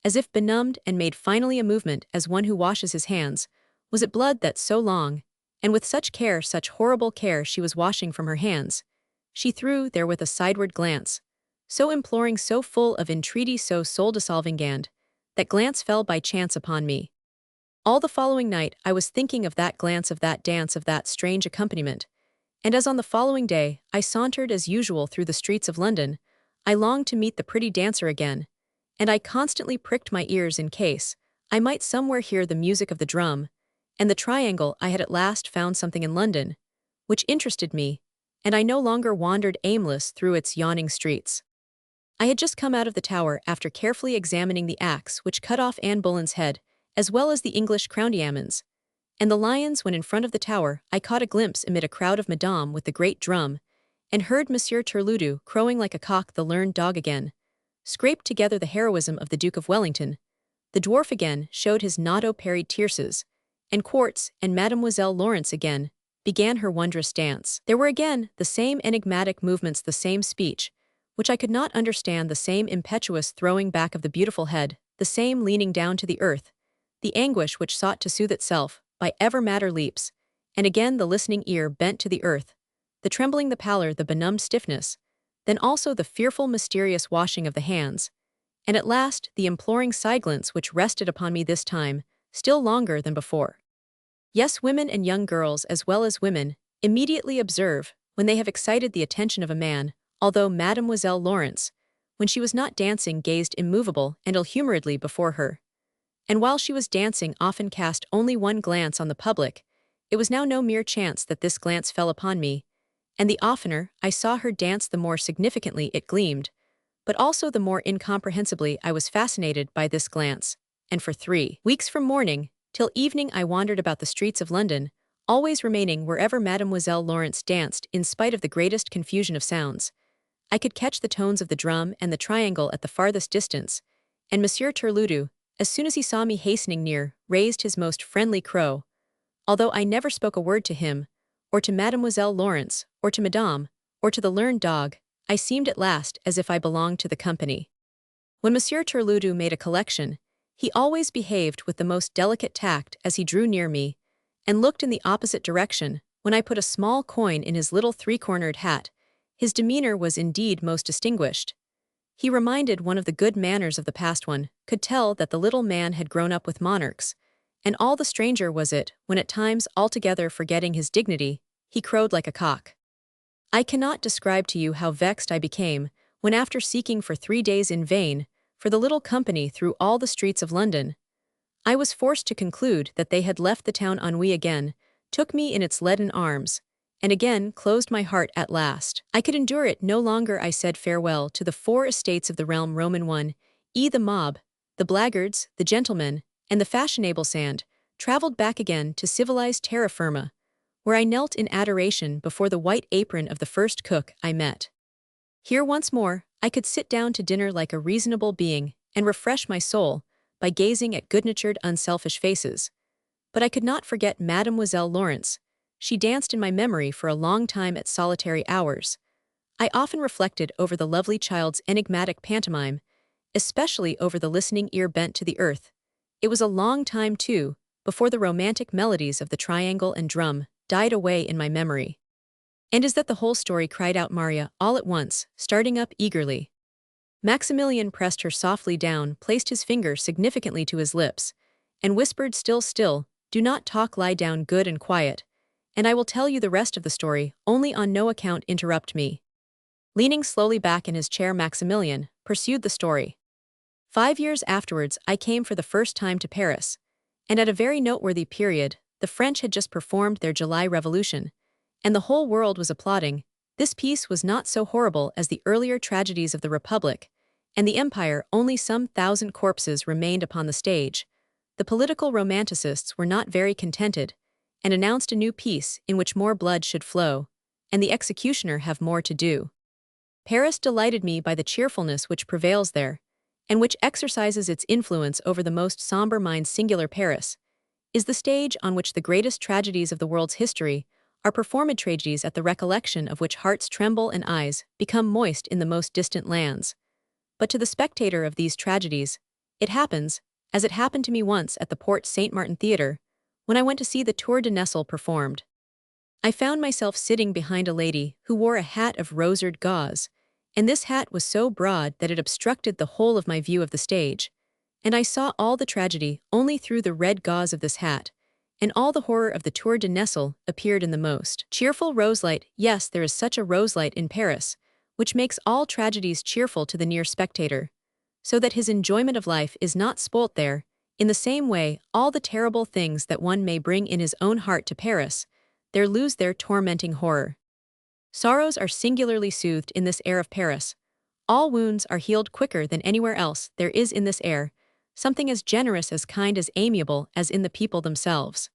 as if benumbed, and made finally a movement as one who washes his hands. Was it blood that so long, and with such care, such horrible care, she was washing from her hands? She threw there with a sideward glance, so imploring, so full of entreaty, so soul-dissolving, and that glance fell by chance upon me. All the following night I was thinking of that glance, of that dance, of that strange accompaniment, and as on the following day I sauntered as usual through the streets of London, I longed to meet the pretty dancer again, and I constantly pricked my ears in case I might somewhere hear the music of the drum and the triangle. I had at last found something in London which interested me, and I no longer wandered aimless through its yawning streets. I had just come out of the Tower after carefully examining the axe which cut off Anne Boleyn's head, as well as the English crown diamonds and the lions, when in front of the Tower I caught a glimpse amid a crowd of Madame with the great drum, and heard Monsieur Turludu crowing like a cock. The learned dog again scraped together the heroism of the Duke of Wellington. The dwarf again showed his naudot-parried tierces and quartz, and Mademoiselle Laurence again began her wondrous dance. There were again the same enigmatic movements, the same speech, which I could not understand, the same impetuous throwing back of the beautiful head, the same leaning down to the earth, the anguish which sought to soothe itself by ever madder leaps, and again the listening ear bent to the earth, the trembling, the pallor, the benumbed stiffness, then also the fearful mysterious washing of the hands, and at last the imploring silence which rested upon me this time still longer than before. Yes, women and young girls as well as women immediately observe when they have excited the attention of a man, although Mademoiselle Laurence, when she was not dancing, gazed immovable and ill-humoredly before her, and while she was dancing often cast only one glance on the public. It was now no mere chance that this glance fell upon me, and the oftener I saw her dance the more significantly it gleamed, but also the more incomprehensibly I was fascinated by this glance. And for 3 weeks from morning till evening I wandered about the streets of London, always remaining wherever Mademoiselle Laurence danced in spite of the greatest confusion of sounds. I could catch the tones of the drum and the triangle at the farthest distance, and Monsieur Turludu, as soon as he saw me hastening near, raised his most friendly crow. Although I never spoke a word to him, or to Mademoiselle Laurence, or to Madame, or to the learned dog, I seemed at last as if I belonged to the company. When Monsieur Turludu made a collection, he always behaved with the most delicate tact as he drew near me, and looked in the opposite direction. When I put a small coin in his little three-cornered hat, his demeanor was indeed most distinguished. He reminded one of the good manners of the past one, could tell that the little man had grown up with monarchs, and all the stranger was it when at times altogether forgetting his dignity, he crowed like a cock. I cannot describe to you how vexed I became when after seeking for 3 days in vain for the little company through all the streets of London, I was forced to conclude that they had left the town ennui again, took me in its leaden arms, and again closed my heart at last. I could endure it no longer. I said farewell to the 4 estates of the realm Roman the mob, the blackguards, the gentlemen, and the fashionable sand, travelled back again to civilized terra firma, where I knelt in adoration before the white apron of the first cook I met. Here once more, I could sit down to dinner like a reasonable being and refresh my soul by gazing at good-natured, unselfish faces. But I could not forget Mademoiselle Laurence. She danced in my memory for a long time at solitary hours. I often reflected over the lovely child's enigmatic pantomime, especially over the listening ear bent to the earth. It was a long time, too, before the romantic melodies of the triangle and drum died away in my memory. "And is that the whole story?" cried out Maria, all at once, starting up eagerly. Maximilian pressed her softly down, placed his finger significantly to his lips, and whispered, "Still, still, do not talk, lie down good and quiet, and I will tell you the rest of the story, only on no account interrupt me." Leaning slowly back in his chair, Maximilian pursued the story. 5 years afterwards, I came for the first time to Paris, and at a very noteworthy period. The French had just performed their July Revolution, and the whole world was applauding. This piece was not so horrible as the earlier tragedies of the Republic, and the Empire. Only some 1,000 corpses remained upon the stage. The political romanticists were not very contented, and announced a new piece in which more blood should flow, and the executioner have more to do. Paris delighted me by the cheerfulness which prevails there, and which exercises its influence over the most somber minds. Singular Paris is the stage on which the greatest tragedies of the world's history are performed, tragedies at the recollection of which hearts tremble and eyes become moist in the most distant lands. But to the spectator of these tragedies, it happens, as it happened to me once at the Porte Saint Martin Theatre, when I went to see the Tour de Nesle performed. I found myself sitting behind a lady who wore a hat of rosered gauze, and this hat was so broad that it obstructed the whole of my view of the stage, and I saw all the tragedy only through the red gauze of this hat, and all the horror of the Tour de Nesle appeared in the most cheerful roselight. Yes, there is such a roselight in Paris, which makes all tragedies cheerful to the near spectator, so that his enjoyment of life is not spoilt there. In the same way, all the terrible things that one may bring in his own heart to Paris, there lose their tormenting horror. Sorrows are singularly soothed in this air of Paris. All wounds are healed quicker than anywhere else. There is in this air something as generous, as kind, as amiable as in the people themselves.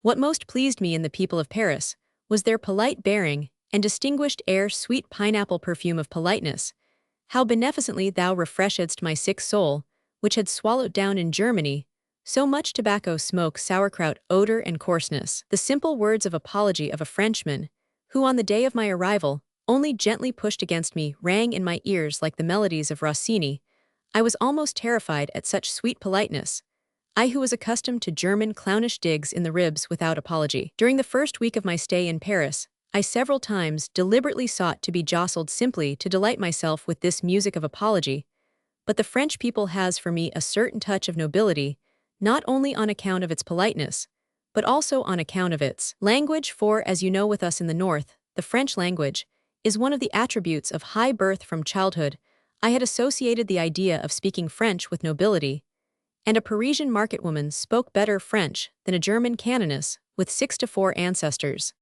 What most pleased me in the people of Paris was their polite bearing and distinguished air, sweet pineapple perfume of politeness. How beneficently thou refreshedst my sick soul, which had swallowed down in Germany so much tobacco smoke, sauerkraut, odor, and coarseness. The simple words of apology of a Frenchman, who on the day of my arrival only gently pushed against me, rang in my ears like the melodies of Rossini. I was almost terrified at such sweet politeness, I who was accustomed to German clownish digs in the ribs without apology. During the first week of my stay in Paris, I several times deliberately sought to be jostled simply to delight myself with this music of apology, but the French people has for me a certain touch of nobility, not only on account of its politeness, but also on account of its language, for, as you know, with us in the North, the French language is one of the attributes of high birth. From childhood, I had associated the idea of speaking French with nobility, and a Parisian marketwoman spoke better French than a German canoness with 6 to 4 ancestors.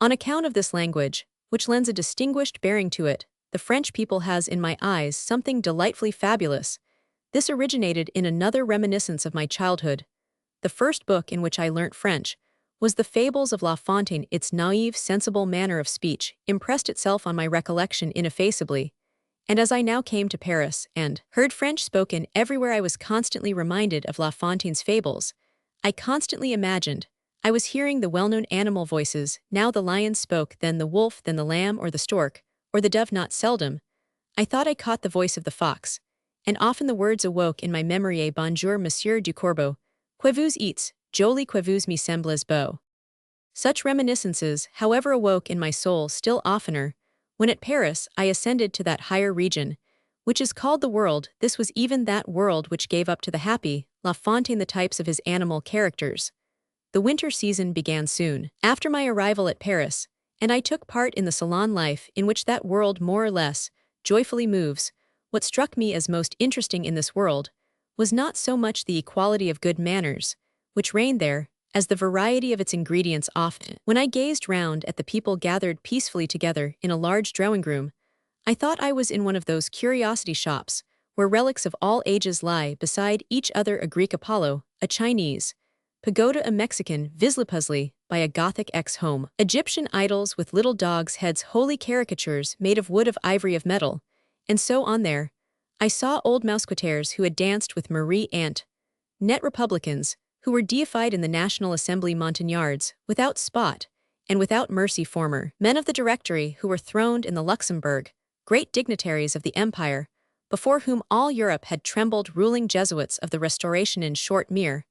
On account of this language, which lends a distinguished bearing to it. The French people has in my eyes something delightfully fabulous. This originated in another reminiscence of my childhood. The first book in which I learnt French was The Fables of La Fontaine. Its naive, sensible manner of speech impressed itself on my recollection ineffaceably, and as I now came to Paris and heard French spoken everywhere, I was constantly reminded of La Fontaine's fables. I constantly imagined I was hearing the well-known animal voices. Now the lion spoke, then the wolf, then the lamb or the stork, or the dove. Not seldom I thought I caught the voice of the fox, and often the words awoke in my memory: Bonjour, Monsieur du Corbeau, que vous eats, joli que vous me semblez beau. Such reminiscences, however, awoke in my soul still oftener when at Paris I ascended to that higher region, which is called the world. This was even that world which gave up to the happy La Fontaine the types of his animal characters. The winter season began soon after my arrival at Paris, and I took part in the salon life in which that world more or less joyfully moves. What struck me as most interesting in this world was not so much the equality of good manners which reigned there, as the variety of its ingredients. Often, when I gazed round at the people gathered peacefully together in a large drawing room, I thought I was in one of those curiosity shops where relics of all ages lie beside each other: a Greek Apollo, a Chinese pagoda, a Mexican Vizlapuzli by a Gothic ex-home, Egyptian idols with little dogs' heads, holy caricatures made of wood, of ivory, of metal, and so on. There I saw old mousquetaires who had danced with Marie Antoinette, republicans who were deified in the National Assembly, Montagnards without spot and without mercy, former men of the Directory who were throned in the Luxembourg, great dignitaries of the empire, before whom all Europe had trembled, ruling Jesuits of the Restoration, in short, mere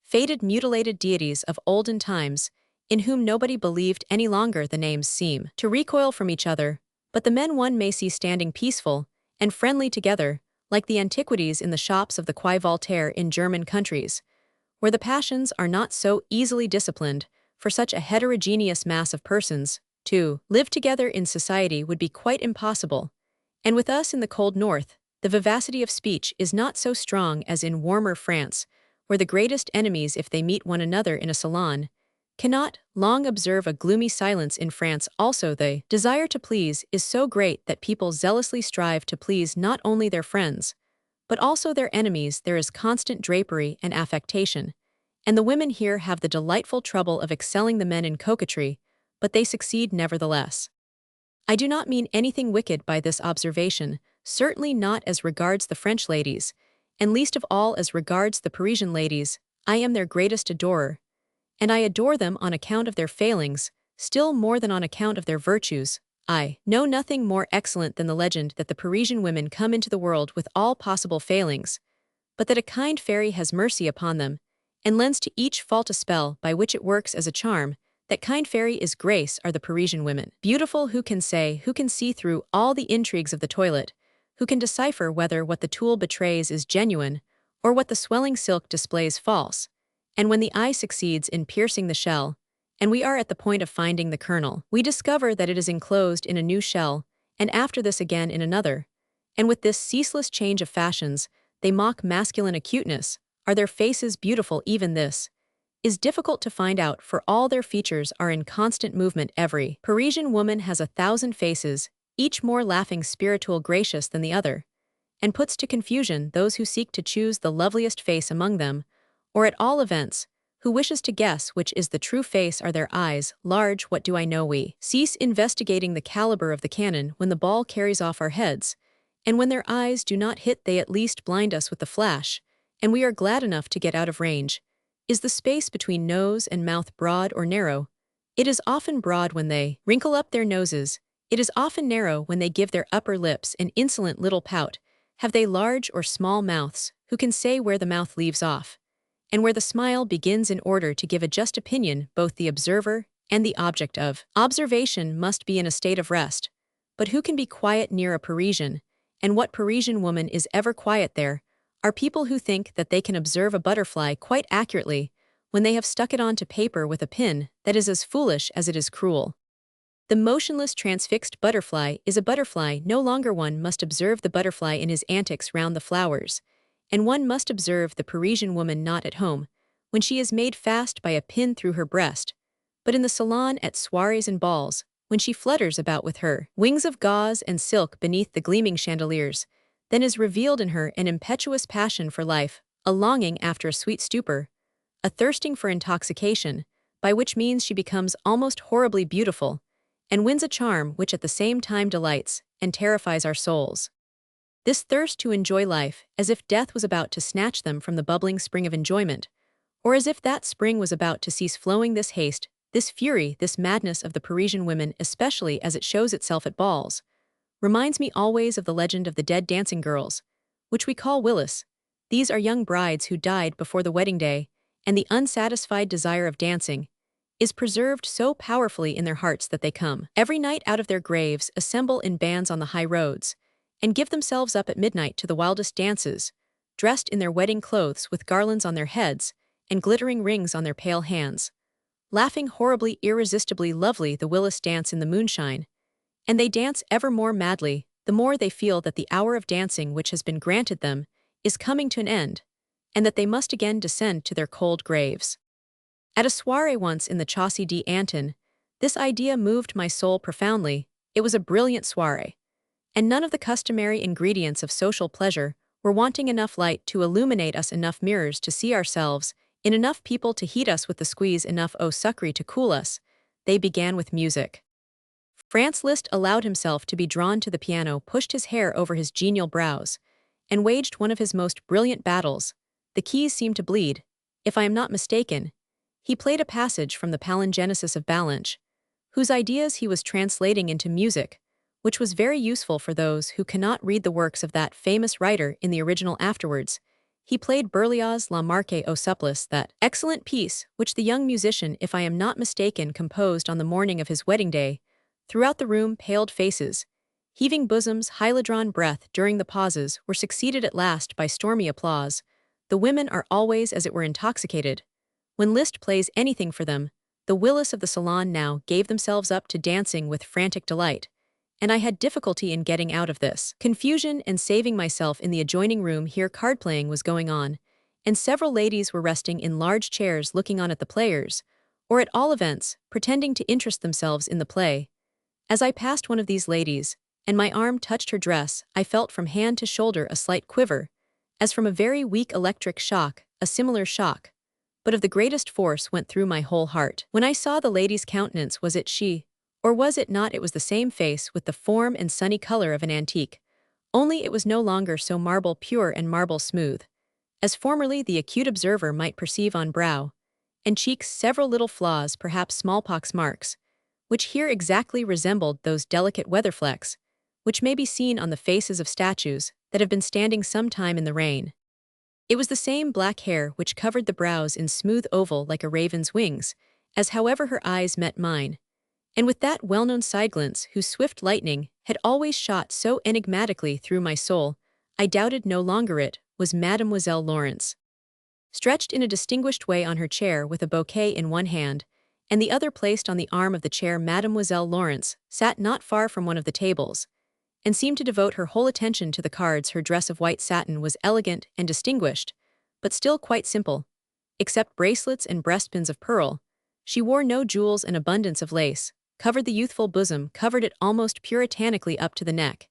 faded, mutilated deities of olden times, in whom nobody believed any longer. The names seem to recoil from each other, but the men one may see standing peaceful and friendly together, like the antiquities in the shops of the Quai Voltaire in German countries, where the passions are not so easily disciplined. For such a heterogeneous mass of persons to live together in society would be quite impossible, and with us in the cold north, the vivacity of speech is not so strong as in warmer France, where the greatest enemies, if they meet one another in a salon, cannot long observe a gloomy silence. In France also the desire to please is so great that people zealously strive to please not only their friends, but also their enemies. There is constant drapery and affectation, and the women here have the delightful trouble of excelling the men in coquetry, but they succeed nevertheless. I do not mean anything wicked by this observation, certainly not as regards the French ladies, and least of all as regards the Parisian ladies. I am their greatest adorer, and I adore them on account of their failings, still more than on account of their virtues. I know nothing more excellent than the legend that the Parisian women come into the world with all possible failings, but that a kind fairy has mercy upon them, and lends to each fault a spell by which it works as a charm. That kind fairy is grace. Are the Parisian women beautiful? Who can say, who can see through all the intrigues of the toilet, who can decipher whether what the tulle betrays is genuine, or what the swelling silk displays false? And when the eye succeeds in piercing the shell, and we are at the point of finding the kernel, we discover that it is enclosed in a new shell, and after this again in another. And with this ceaseless change of fashions, they mock masculine acuteness. Are their faces beautiful? Even this is difficult to find out, for all their features are in constant movement. Every Parisian woman has 1,000 faces, each more laughing, spiritual, gracious than the other, and puts to confusion those who seek to choose the loveliest face among them, or at all events, who wishes to guess which is the true face. Are their eyes large? What do I know? We cease investigating the caliber of the cannon when the ball carries off our heads, and when their eyes do not hit, they at least blind us with the flash, and we are glad enough to get out of range. Is the space between nose and mouth broad or narrow? It is often broad when they wrinkle up their noses. It is often narrow when they give their upper lips an insolent little pout. Have they large or small mouths? Who can say where the mouth leaves off, and where the smile begins? In order to give a just opinion, both the observer and the object of observation must be in a state of rest. But who can be quiet near a Parisian? And what Parisian woman is ever quiet there? Are people who think that they can observe a butterfly quite accurately when they have stuck it onto paper with a pin that is as foolish as it is cruel. The motionless transfixed butterfly is a butterfly no longer. One must observe the butterfly in his antics round the flowers, and one must observe the Parisian woman not at home, when she is made fast by a pin through her breast, but in the salon, at soirees and balls, when she flutters about with her wings of gauze and silk beneath the gleaming chandeliers, then is revealed in her an impetuous passion for life, a longing after a sweet stupor, a thirsting for intoxication, by which means she becomes almost horribly beautiful, and wins a charm which at the same time delights and terrifies our souls. This thirst to enjoy life, as if death was about to snatch them from the bubbling spring of enjoyment, or as if that spring was about to cease flowing, this haste, this fury, this madness of the Parisian women, especially as it shows itself at balls, reminds me always of the legend of the dead dancing girls, which we call Willis. These are young brides who died before the wedding day, and the unsatisfied desire of dancing is preserved so powerfully in their hearts that they come every night out of their graves, assemble in bands on the high roads, and give themselves up at midnight to the wildest dances, dressed in their wedding clothes with garlands on their heads and glittering rings on their pale hands. Laughing horribly, irresistibly lovely, the Willis dance in the moonshine, and they dance ever more madly, the more they feel that the hour of dancing which has been granted them is coming to an end, and that they must again descend to their cold graves. At a soirée once in the Chaussée d'Antin, this idea moved my soul profoundly. It was a brilliant soirée, and none of the customary ingredients of social pleasure were wanting: enough light to illuminate us, enough mirrors to see ourselves, in enough people to heat us with the squeeze, enough eau sucrée to cool us. They began with music. Franz Liszt allowed himself to be drawn to the piano, pushed his hair over his genial brows, and waged one of his most brilliant battles. The keys seemed to bleed. If I am not mistaken, he played a passage from the Palingenesis of Ballanche, whose ideas he was translating into music, which was very useful for those who cannot read the works of that famous writer in the original afterwards. He played Berlioz's La Marche au Supplice, that excellent piece which the young musician, if I am not mistaken, composed on the morning of his wedding day. Throughout the room, paled faces, heaving bosoms, highly-drawn breath during the pauses were succeeded at last by stormy applause. The women are always, as it were, intoxicated when Liszt plays anything for them. The Willis of the salon now gave themselves up to dancing with frantic delight, and I had difficulty in getting out of this confusion and saving myself in the adjoining room. Here card-playing was going on, and several ladies were resting in large chairs looking on at the players, or at all events, pretending to interest themselves in the play. As I passed one of these ladies, and my arm touched her dress, I felt from hand to shoulder a slight quiver, as from a very weak electric shock. A similar shock, but of the greatest force, went through my whole heart. When I saw the lady's countenance, was it she, or was it not? It was the same face with the form and sunny color of an antique, only it was no longer so marble pure and marble smooth, as formerly the acute observer might perceive on brow and cheeks several little flaws, perhaps smallpox marks, which here exactly resembled those delicate weather flecks which may be seen on the faces of statues that have been standing some time in the rain. It was the same black hair which covered the brows in smooth oval like a raven's wings, as however her eyes met mine, and with that well-known side glance whose swift lightning had always shot so enigmatically through my soul, I doubted no longer it was Mademoiselle Laurence. Stretched in a distinguished way on her chair with a bouquet in one hand, and the other placed on the arm of the chair, Mademoiselle Laurence sat not far from one of the tables, and seemed to devote her whole attention to the cards. Her dress of white satin was elegant and distinguished, but still quite simple. Except bracelets and breastpins of pearl, she wore no jewels. An abundance of lace covered the youthful bosom, covered it almost puritanically up to the neck,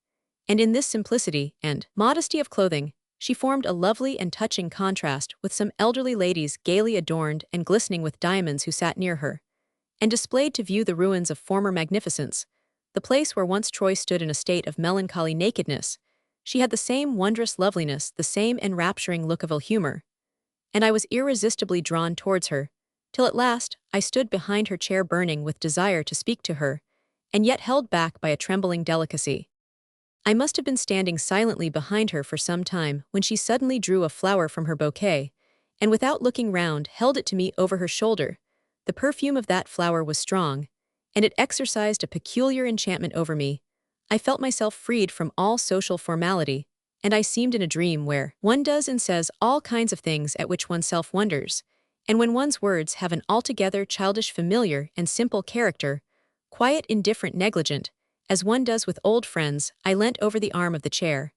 and in this simplicity and modesty of clothing, she formed a lovely and touching contrast with some elderly ladies gaily adorned and glistening with diamonds who sat near her, and displayed to view the ruins of former magnificence. The place where once Troy stood in a state of melancholy nakedness, she had the same wondrous loveliness, the same enrapturing look of ill humor, and I was irresistibly drawn towards her, till at last I stood behind her chair burning with desire to speak to her, and yet held back by a trembling delicacy. I must have been standing silently behind her for some time when she suddenly drew a flower from her bouquet, and without looking round held it to me over her shoulder. The perfume of that flower was strong, and it exercised a peculiar enchantment over me. I felt myself freed from all social formality, and I seemed in a dream where one does and says all kinds of things at which oneself wonders, and when one's words have an altogether childish, familiar, and simple character, quiet, indifferent, negligent, as one does with old friends. I leant over the arm of the chair,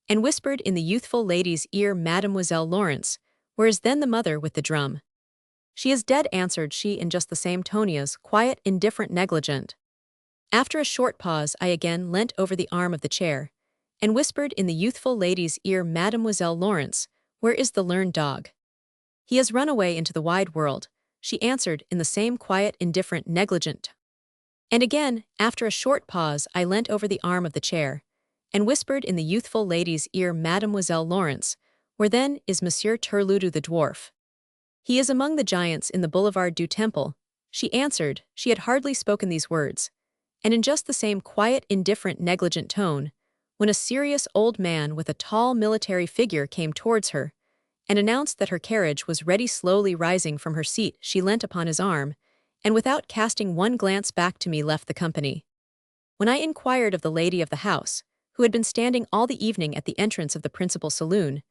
and whispered in the youthful lady's ear, Mademoiselle Laurence, where is then the mother with the drum? She is dead, answered she in just the same tone as quiet, indifferent, negligent. After a short pause, I again leant over the arm of the chair and whispered in the youthful lady's ear, "Mademoiselle Lawrence, where is the learned dog?" "He has run away into the wide world," she answered in the same quiet, indifferent, negligent tone. And again, after a short pause, I leant over the arm of the chair and whispered in the youthful lady's ear, "Mademoiselle Lawrence, where then is Monsieur Turludu the dwarf?" "He is among the giants in the Boulevard du Temple," she answered. She had hardly spoken these words, and in just the same quiet, indifferent, negligent tone, when a serious old man with a tall military figure came towards her and announced that her carriage was ready. Slowly rising from her seat, she leant upon his arm, and without casting one glance back to me left the company. When I inquired of the lady of the house, who had been standing all the evening at the entrance of the principal saloon,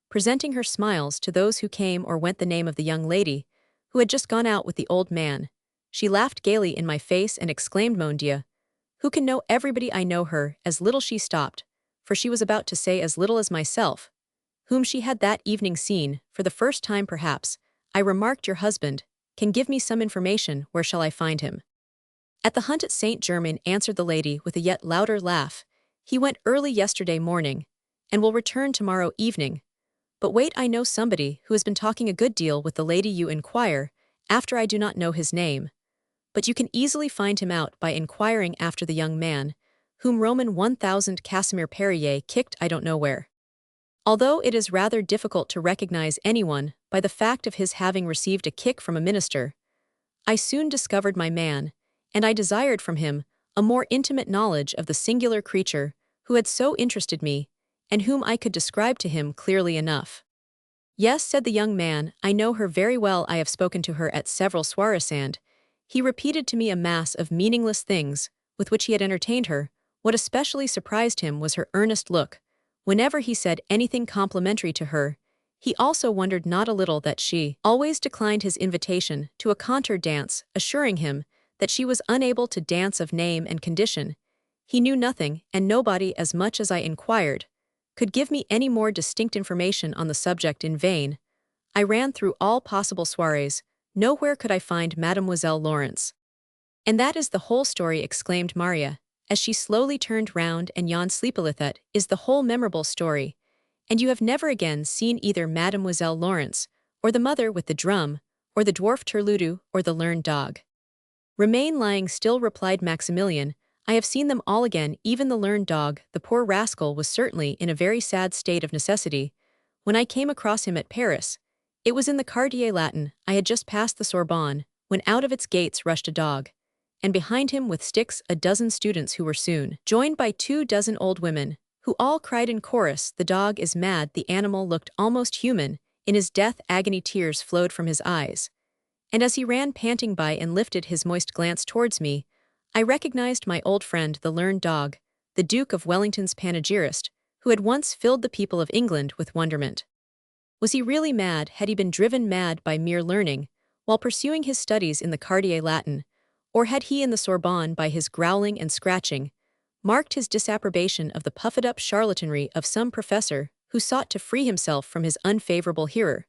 presenting her smiles to those who came or went, the name of the young lady who had just gone out with the old man, she laughed gaily in my face and exclaimed, "Mon Dieu, who can know everybody? I know her as little." She stopped, for she was about to say as little as myself, whom she had that evening seen, for the first time perhaps. I remarked, "Your husband can give me some information. Where shall I find him?" "At the hunt at Saint Germain," answered the lady with a yet louder laugh. "He went early yesterday morning, and will return tomorrow evening. But wait, I know somebody who has been talking a good deal with the lady you inquire after. I do not know his name, but you can easily find him out by inquiring after the young man, whom Roman 1000 Casimir Perrier kicked I don't know where. Although it is rather difficult to recognize anyone by the fact of his having received a kick from a minister, I soon discovered my man, and I desired from him a more intimate knowledge of the singular creature who had so interested me, and whom I could describe to him clearly enough." "Yes," said the young man, "I know her very well. I have spoken to her at several soirees, and," he repeated to me a mass of meaningless things with which he had entertained her. What especially surprised him was her earnest look. Whenever he said anything complimentary to her, he also wondered not a little that she always declined his invitation to a contour dance, assuring him that she was unable to dance. Of name and condition he knew nothing, and nobody, as much as I inquired, could give me any more distinct information on the subject. In vain I ran through all possible soirees. Nowhere could I find Mademoiselle Lawrence. "And that is the whole story," exclaimed Maria, as she slowly turned round and yawned sleepily. "That is the whole memorable story, and you have never again seen either Mademoiselle Lawrence, or the mother with the drum, or the dwarf Turludu, or the learned dog?" "Remain lying still," replied Maximilian. "I have seen them all again, even the learned dog. The poor rascal was certainly in a very sad state of necessity when I came across him at Paris. It was in the Quartier Latin. I had just passed the Sorbonne, when out of its gates rushed a dog, and behind him with sticks a dozen students, who were soon joined by 24 old women, who all cried in chorus, 'The dog is mad!' The animal looked almost human. In his death agony tears flowed from his eyes, and as he ran panting by and lifted his moist glance towards me, I recognized my old friend the learned dog, the Duke of Wellington's panegyrist, who had once filled the people of England with wonderment. Was he really mad? Had he been driven mad by mere learning, while pursuing his studies in the Quartier Latin, or had he in the Sorbonne, by his growling and scratching, marked his disapprobation of the puffed-up charlatanry of some professor who sought to free himself from his unfavorable hearer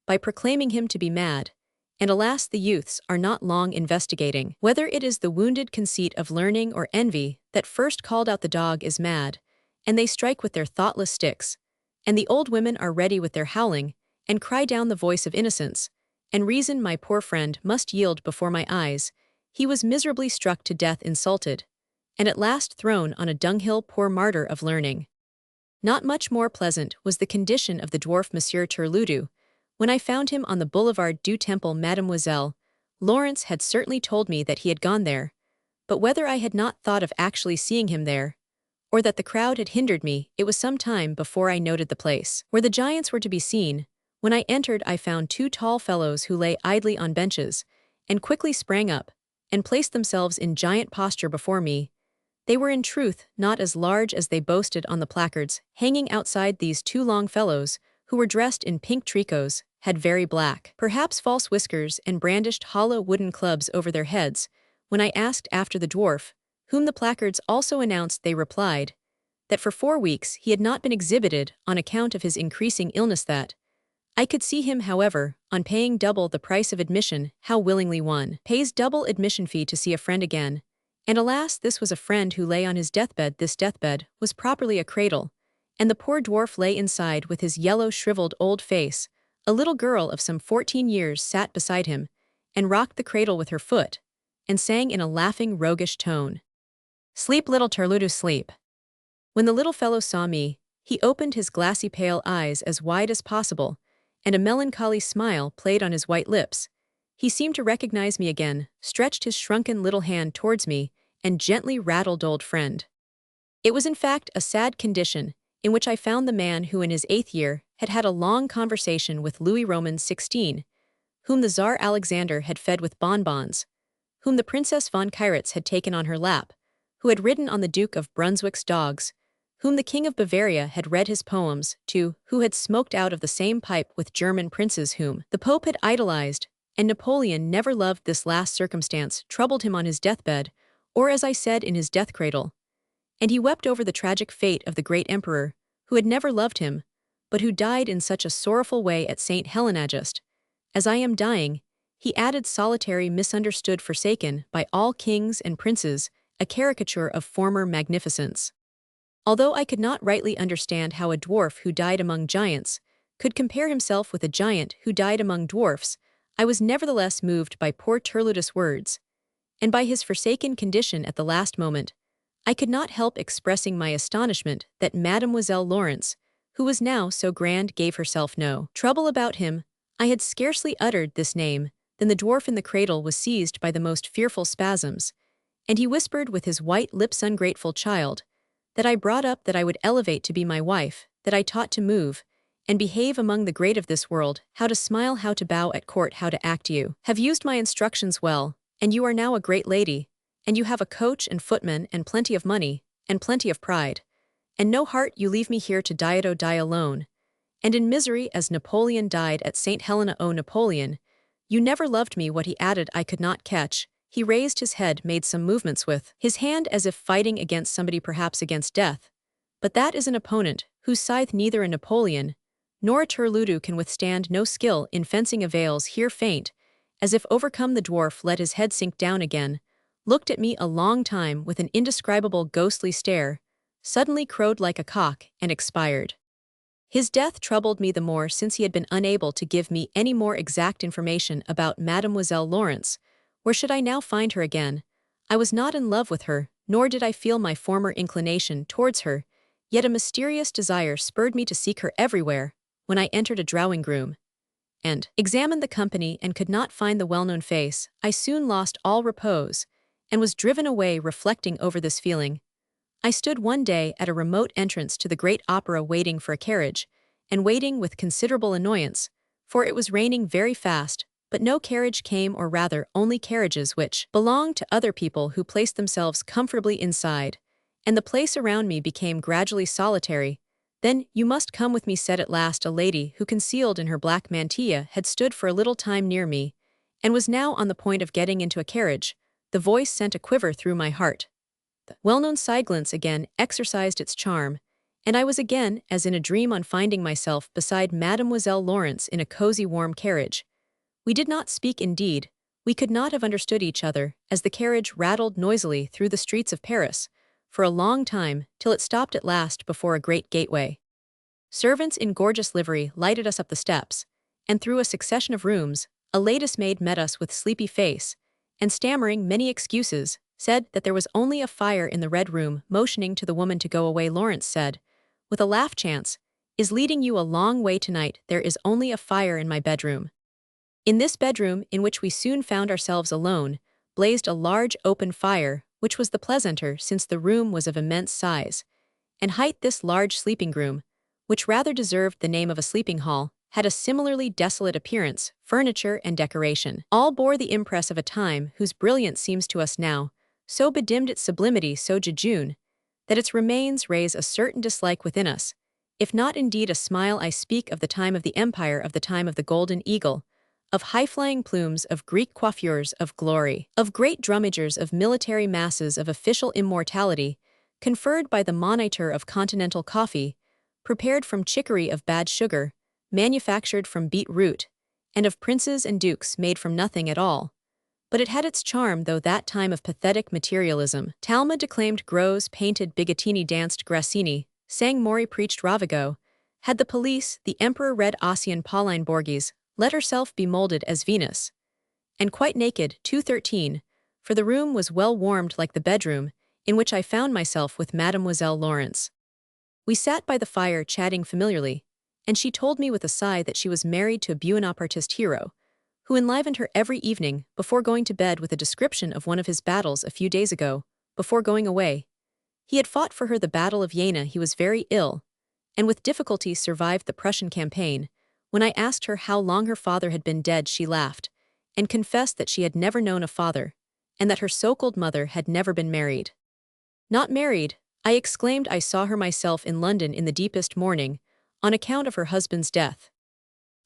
by proclaiming him to be mad? And alas, the youths are not long investigating whether it is the wounded conceit of learning or envy that first called out, 'The dog is mad,' and they strike with their thoughtless sticks, and the old women are ready with their howling, and cry down the voice of innocence, and reason. My poor friend must yield before my eyes. He was miserably struck to death, insulted, and at last thrown on a dunghill. Poor martyr of learning." Not much more pleasant was the condition of the dwarf Monsieur Turludu when I found him on the Boulevard du Temple. Mademoiselle Lawrence had certainly told me that he had gone there, but whether I had not thought of actually seeing him there, or that the crowd had hindered me, it was some time before I noted the place where the giants were to be seen. When I entered, I found 2 tall fellows who lay idly on benches, and quickly sprang up and placed themselves in giant posture before me. They were in truth not as large as they boasted on the placards hanging outside. These 2 long fellows, who were dressed in pink tricots, had very black, perhaps false whiskers, and brandished hollow wooden clubs over their heads. When I asked after the dwarf, whom the placards also announced, they replied that for 4 weeks he had not been exhibited on account of his increasing illness. That I could see him, however, on paying double the price of admission. How willingly one pays double admission fee to see a friend again, And alas, this was a friend who lay on his deathbed. This deathbed was properly a cradle, and the poor dwarf lay inside with his yellow, shriveled old face. A little girl of some 14 years sat beside him, and rocked the cradle with her foot, and sang in a laughing, roguish tone, "Sleep, little Turludu, sleep." When the little fellow saw me, he opened his glassy pale eyes as wide as possible, and a melancholy smile played on his white lips. He seemed to recognize me again, stretched his shrunken little hand towards me, and gently rattled old friend. It was in fact a sad condition, in which I found the man who in his 8th year had had a long conversation with Louis Roman XVI, whom the Tsar Alexander had fed with bonbons, whom the Princess von Kairitz had taken on her lap, who had ridden on the Duke of Brunswick's dogs, whom the King of Bavaria had read his poems to, who had smoked out of the same pipe with German princes whom the Pope had idolized, and Napoleon never loved. This last circumstance troubled him on his deathbed, or as I said, in his death cradle. And he wept over the tragic fate of the great emperor, who had never loved him, but who died in such a sorrowful way at St. Helena. Just as I am dying, he added, solitary, misunderstood, forsaken by all kings and princes, a caricature of former magnificence. Although I could not rightly understand how a dwarf who died among giants could compare himself with a giant who died among dwarfs, I was nevertheless moved by poor Turludus' words, and by his forsaken condition at the last moment. I could not help expressing my astonishment that Mademoiselle Lawrence, who was now so grand, gave herself no trouble about him. I had scarcely uttered this name than the dwarf in the cradle was seized by the most fearful spasms, and he whispered with his white lips, "Ungrateful child, that I brought up, that I would elevate to be my wife, that I taught to move and behave among the great of this world, how to smile, how to bow at court, how to act. You have used my instructions well, and you are now a great lady, and you have a coach and footman and plenty of money, and plenty of pride, and no heart. You leave me here to die alone, and in misery as Napoleon died at St. Helena. Oh, Napoleon, you never loved me." What he added I could not catch. He raised his head, made some movements with his hand as if fighting against somebody, perhaps against death. But that is an opponent whose scythe neither a Napoleon nor a Turludu can withstand. No skill in fencing avails here. Faint, as if overcome, the dwarf let his head sink down again, looked at me a long time with an indescribable ghostly stare, suddenly crowed like a cock, and expired. His death troubled me the more since he had been unable to give me any more exact information about Mademoiselle Lawrence. Where should I now find her again? I was not in love with her, nor did I feel my former inclination towards her, yet a mysterious desire spurred me to seek her everywhere. When I entered a drawing-room and examined the company and could not find the well-known face, I soon lost all repose, and was driven away reflecting over this feeling. I stood one day at a remote entrance to the great opera waiting for a carriage, and waiting with considerable annoyance, for it was raining very fast, but no carriage came, or rather only carriages which belonged to other people who placed themselves comfortably inside, and the place around me became gradually solitary. Then, "You must come with me," said at last a lady who, concealed in her black mantilla, had stood for a little time near me, and was now on the point of getting into a carriage. The voice sent a quiver through my heart. The well-known sideglance again exercised its charm, and I was again, as in a dream, on finding myself beside Mademoiselle Lawrence in a cozy warm carriage. We did not speak indeed, we could not have understood each other, as the carriage rattled noisily through the streets of Paris, for a long time, till it stopped at last before a great gateway. Servants in gorgeous livery lighted us up the steps, and through a succession of rooms, a lady's maid met us with sleepy face, and stammering many excuses, said that there was only a fire in the red room. Motioning to the woman to go away, Lawrence said, with a laugh, "Chance is leading you a long way tonight. There is only a fire in my bedroom." In this bedroom, in which we soon found ourselves alone, blazed a large open fire, which was the pleasanter since the room was of immense size and height. This large sleeping room, which rather deserved the name of a sleeping hall, had a similarly desolate appearance. Furniture and decoration all bore the impress of a time whose brilliance seems to us now so bedimmed, its sublimity so jejune, that its remains raise a certain dislike within us, if not indeed a smile. I speak of the time of the Empire, of the time of the Golden Eagle, of high-flying plumes, of Greek coiffures, of glory, of great drumagers, of military masses, of official immortality, conferred by the monitor, of continental coffee, prepared from chicory, of bad sugar, manufactured from beet root, and of princes and dukes made from nothing at all. But it had its charm, though, that time of pathetic materialism. Talma declaimed Gros, painted Bigottini, danced Grassini, sang Mori, preached Ravago. Had the police, the emperor read Ossian, Pauline Borghese, let herself be molded as Venus. And quite naked, 213, for the room was well warmed like the bedroom, in which I found myself with Mademoiselle Lawrence. We sat by the fire chatting familiarly, and she told me with a sigh that she was married to a Buonapartist hero, who enlivened her every evening before going to bed with a description of one of his battles a few days ago. Before going away, he had fought for her the Battle of Jena. He was very ill, and with difficulty survived the Prussian campaign. When I asked her how long her father had been dead, she laughed, and confessed that she had never known a father, and that her so-called mother had never been married. Not married, I exclaimed. I saw her myself in London in the deepest mourning, on account of her husband's death.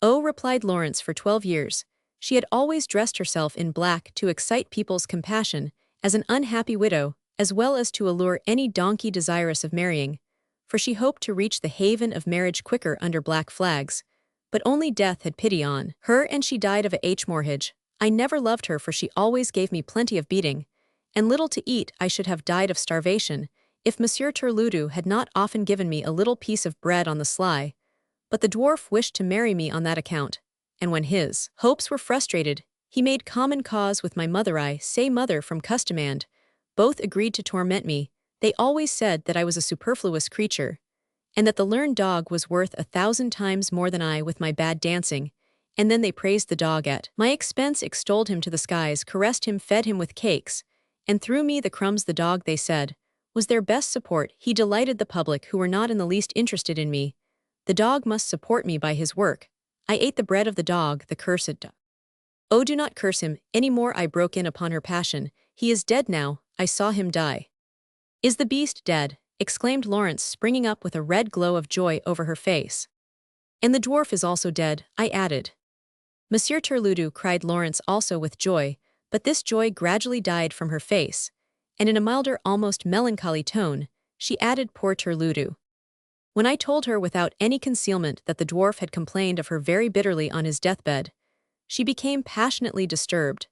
Oh, replied Lawrence, for 12 years. She had always dressed herself in black to excite people's compassion, as an unhappy widow, as well as to allure any donkey desirous of marrying, for she hoped to reach the haven of marriage quicker under black flags. But only death had pity on her, and she died of a hemorrhage. I never loved her, for she always gave me plenty of beating, and little to eat. I should have died of starvation, if Monsieur Turludu had not often given me a little piece of bread on the sly. But the dwarf wished to marry me on that account, and when his hopes were frustrated, he made common cause with my mother. I say mother from custom, and both agreed to torment me. They always said that I was a superfluous creature, and that the learned dog was worth 1,000 times more than I with my bad dancing, and then they praised the dog at my expense, extolled him to the skies, caressed him, fed him with cakes, and threw me the crumbs. The dog, they said, was their best support. He delighted the public, who were not in the least interested in me. The dog must support me by his work. I ate the bread of the dog, the cursed dog. Oh, do not curse him any more, I broke in upon her passion. He is dead now, I saw him die. Is the beast dead? Exclaimed Lawrence, springing up with a red glow of joy over her face. And the dwarf is also dead, I added. Monsieur Turludu, cried Lawrence, also with joy, but this joy gradually died from her face, and in a milder, almost melancholy tone, she added, poor Turludu. When I told her without any concealment that the dwarf had complained of her very bitterly on his deathbed, she became passionately disturbed,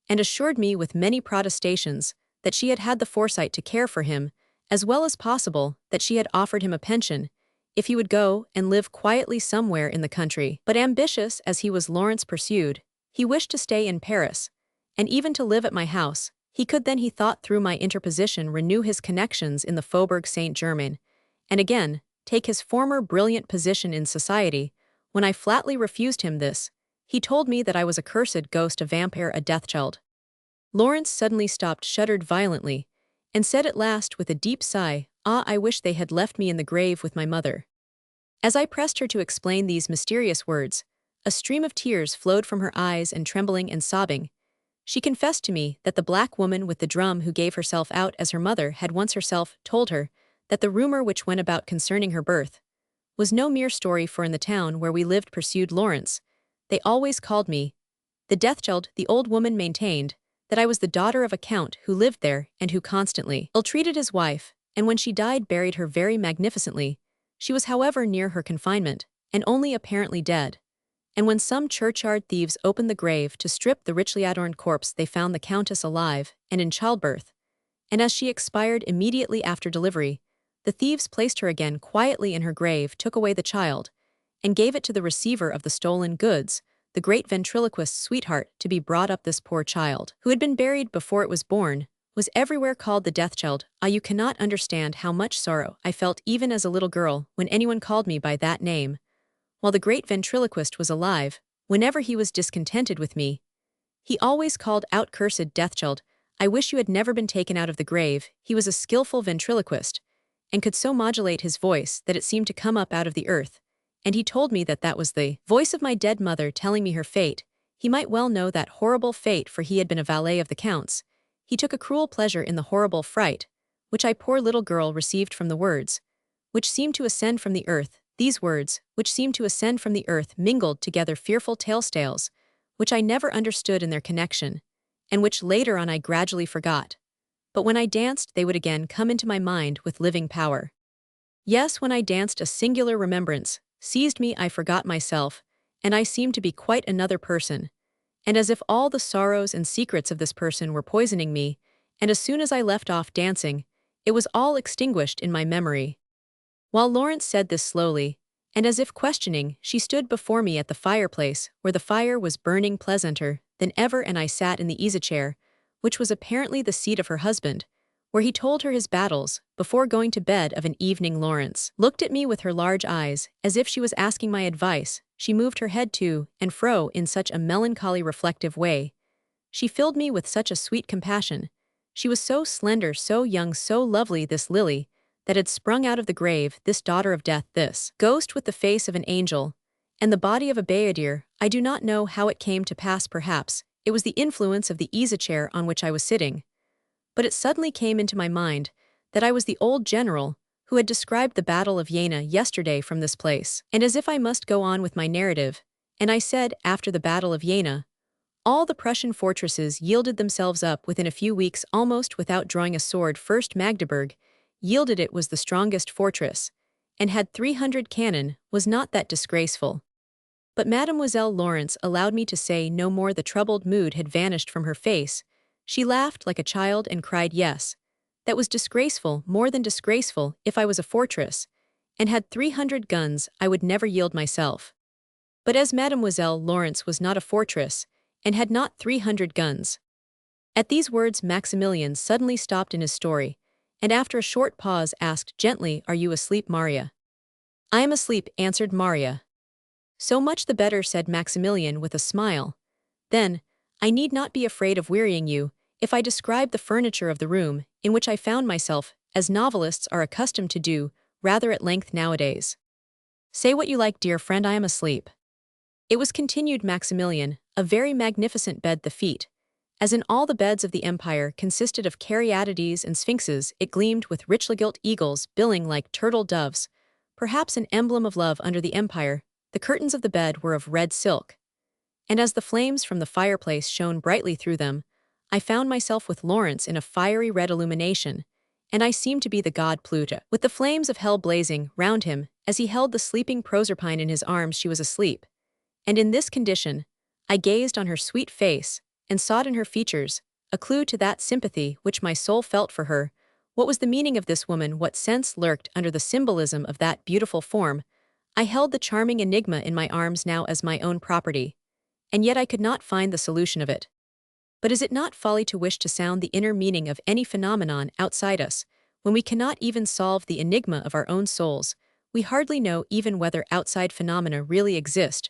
and assured me with many protestations that she had had the foresight to care for him as well as possible, that she had offered him a pension, if he would go and live quietly somewhere in the country. But ambitious as he was, Lawrence pursued, he wished to stay in Paris, and even to live at my house. He could then, he thought, through my interposition, renew his connections in the Faubourg Saint-Germain, and again take his former brilliant position in society. When I flatly refused him this, he told me that I was a cursed ghost, a vampire, a death-child. Lawrence suddenly stopped, shuddered violently, and said at last with a deep sigh, ah, I wish they had left me in the grave with my mother. As I pressed her to explain these mysterious words, a stream of tears flowed from her eyes, and trembling and sobbing, she confessed to me that the black woman with the drum, who gave herself out as her mother, had once herself told her that the rumor which went about concerning her birth was no mere story, for in the town where we lived, pursued Lawrence, they always called me the death-child. The old woman maintained that I was the daughter of a count who lived there and who constantly ill-treated his wife, and when she died buried her very magnificently. She was, however, near her confinement, and only apparently dead. And when some churchyard thieves opened the grave to strip the richly adorned corpse, they found the countess alive and in childbirth, and as she expired immediately after delivery, the thieves placed her again quietly in her grave, took away the child, and gave it to the receiver of the stolen goods, the great ventriloquist's sweetheart, to be brought up. This poor child, who had been buried before it was born, was everywhere called the death-child. Ah, you cannot understand how much sorrow I felt even as a little girl when anyone called me by that name. While the great ventriloquist was alive, whenever he was discontented with me, he always called out, cursed death-child, I wish you had never been taken out of the grave. He was a skillful ventriloquist, and could so modulate his voice that it seemed to come up out of the earth, and he told me that that was the voice of my dead mother telling me her fate. He might well know that horrible fate, for he had been a valet of the count's. He took a cruel pleasure in the horrible fright, which I, poor little girl, received from the words, which seemed to ascend from the earth. These words, which seemed to ascend from the earth, mingled together fearful tales, which I never understood in their connection, and which later on I gradually forgot. But when I danced, they would again come into my mind with living power. Yes, when I danced, a singular remembrance seized me. I forgot myself, and I seemed to be quite another person, and as if all the sorrows and secrets of this person were poisoning me, and as soon as I left off dancing, it was all extinguished in my memory. While Lawrence said this slowly, and as if questioning, she stood before me at the fireplace, where the fire was burning pleasanter than ever, and I sat in the easy-chair, which was apparently the seat of her husband, where he told her his battles, before going to bed of an evening. Lawrence looked at me with her large eyes, as if she was asking my advice. She moved her head to and fro in such a melancholy reflective way. She filled me with such a sweet compassion. She was so slender, so young, so lovely, this lily that had sprung out of the grave, this daughter of death, this ghost with the face of an angel and the body of a bayadere. I do not know how it came to pass. Perhaps it was the influence of the easy-chair on which I was sitting. But it suddenly came into my mind that I was the old general who had described the Battle of Jena yesterday from this place. And as if I must go on with my narrative, and I said, after the Battle of Jena, all the Prussian fortresses yielded themselves up within a few weeks almost without drawing a sword. First Magdeburg yielded. It was the strongest fortress, and had 300 cannon. Was not that disgraceful? But Mademoiselle Lawrence allowed me to say no more. The troubled mood had vanished from her face. She laughed like a child and cried, yes, that was disgraceful, more than disgraceful. If I was a fortress, and had 300 guns, I would never yield myself. But as Mademoiselle Lawrence was not a fortress, and had not 300 guns. At these words Maximilian suddenly stopped in his story, and after a short pause asked gently, "Are you asleep, Maria?" "I am asleep," answered Maria. "So much the better," said Maximilian with a smile. "Then, I need not be afraid of wearying you, if I describe the furniture of the room, in which I found myself, as novelists are accustomed to do, rather at length nowadays." "Say what you like, dear friend, I am asleep." It was, continued Maximilian, a very magnificent bed. The feet, as in all the beds of the empire, consisted of caryatides and sphinxes. It gleamed with richly gilt eagles billing like turtle doves, perhaps an emblem of love under the empire. The curtains of the bed were of red silk, and as the flames from the fireplace shone brightly through them, I found myself with Lawrence in a fiery red illumination, and I seemed to be the god Pluto, with the flames of hell blazing round him. As he held the sleeping Proserpine in his arms, she was asleep, and in this condition, I gazed on her sweet face, and sought in her features a clue to that sympathy which my soul felt for her. What was the meaning of this woman? What sense lurked under the symbolism of that beautiful form? I held the charming enigma in my arms now as my own property, and yet I could not find the solution of it. But is it not folly to wish to sound the inner meaning of any phenomenon outside us, when we cannot even solve the enigma of our own souls? We hardly know even whether outside phenomena really exist.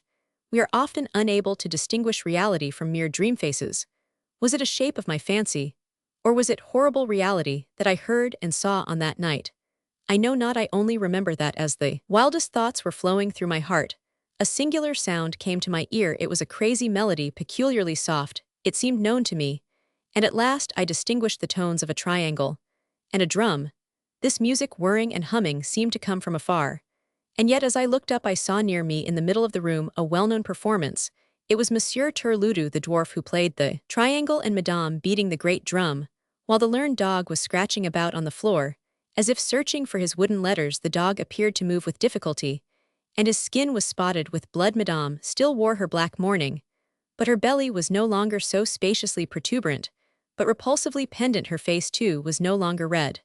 We are often unable to distinguish reality from mere dream faces. Was it a shape of my fancy, or was it horrible reality that I heard and saw on that night? I know not. I only remember that as the wildest thoughts were flowing through my heart, a singular sound came to my ear. It was a crazy melody, peculiarly soft. It seemed known to me, and at last I distinguished the tones of a triangle and a drum. This music, whirring and humming, seemed to come from afar. And yet as I looked up I saw near me in the middle of the room a well-known performance. It was Monsieur Turludu the dwarf who played the triangle, and Madame beating the great drum, while the learned dog was scratching about on the floor, as if searching for his wooden letters. The dog appeared to move with difficulty, and his skin was spotted with blood. Madame still wore her black mourning, but her belly was no longer so spaciously protuberant, but repulsively pendant. Her face, too, was no longer red,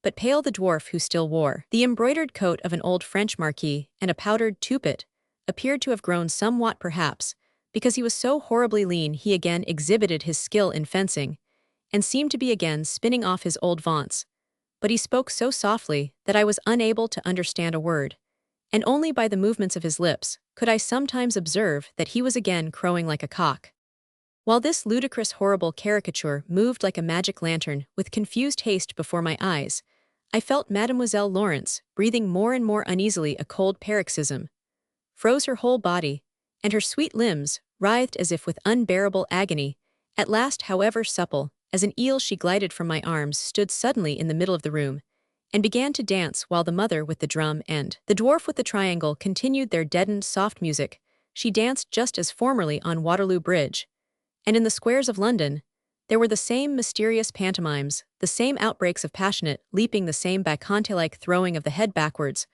but pale. The dwarf, who still wore the embroidered coat of an old French marquis and a powdered toupet, appeared to have grown somewhat, perhaps, because he was so horribly lean. He again exhibited his skill in fencing, and seemed to be again spinning off his old vaunts. But he spoke so softly that I was unable to understand a word, and only by the movements of his lips could I sometimes observe that he was again crowing like a cock. While this ludicrous, horrible caricature moved like a magic lantern with confused haste before my eyes, I felt Mademoiselle Lawrence breathing more and more uneasily. A cold paroxysm froze her whole body, and her sweet limbs writhed as if with unbearable agony. At last, however, supple as an eel, she glided from my arms, stood suddenly in the middle of the room, and began to dance, while the mother with the drum and the dwarf with the triangle continued their deadened soft music. She danced just as formerly on Waterloo Bridge, and in the squares of London. There were the same mysterious pantomimes, the same outbreaks of passionate leaping, the same bacchante-like throwing of the head backwards,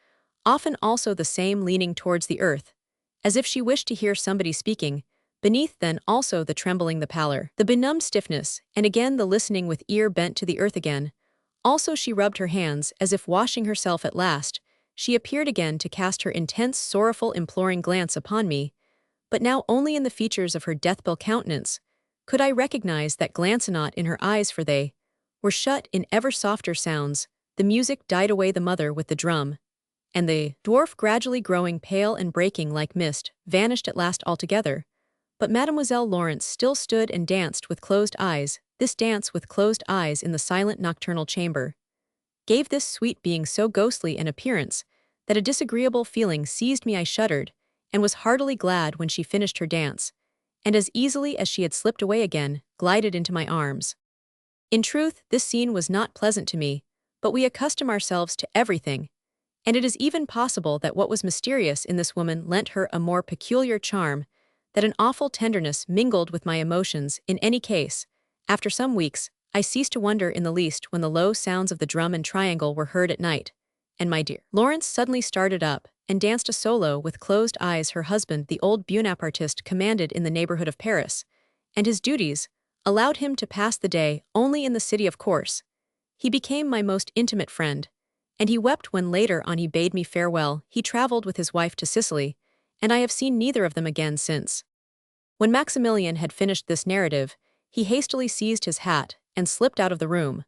often also the same leaning towards the earth, as if she wished to hear somebody speaking. Beneath then also the trembling, the pallor, the benumbed stiffness, and again the listening with ear bent to the earth again. Also she rubbed her hands, as if washing herself at last. She appeared again to cast her intense, sorrowful, imploring glance upon me, but now only in the features of her deathbell countenance could I recognize that glance not in her eyes, for they were shut in ever softer sounds. The music died away, the mother with the drum, and the dwarf, gradually growing pale and breaking like mist, vanished at last altogether. But Mademoiselle Laurence still stood and danced with closed eyes. This dance with closed eyes in the silent nocturnal chamber gave this sweet being so ghostly an appearance that a disagreeable feeling seized me. I shuddered, and was heartily glad when she finished her dance, and as easily as she had slipped away again, glided into my arms. In truth, this scene was not pleasant to me, but we accustom ourselves to everything, and it is even possible that what was mysterious in this woman lent her a more peculiar charm, that an awful tenderness mingled with my emotions. In any case, after some weeks, I ceased to wonder in the least when the low sounds of the drum and triangle were heard at night, and my dear Laurence suddenly started up and danced a solo with closed eyes. Her husband, the old Buonapartist, commanded in the neighborhood of Paris, and his duties allowed him to pass the day only in the city. Of course, he became my most intimate friend, and he wept when later on he bade me farewell. He traveled with his wife to Sicily, and I have seen neither of them again since. When Maximilian had finished this narrative, he hastily seized his hat and slipped out of the room,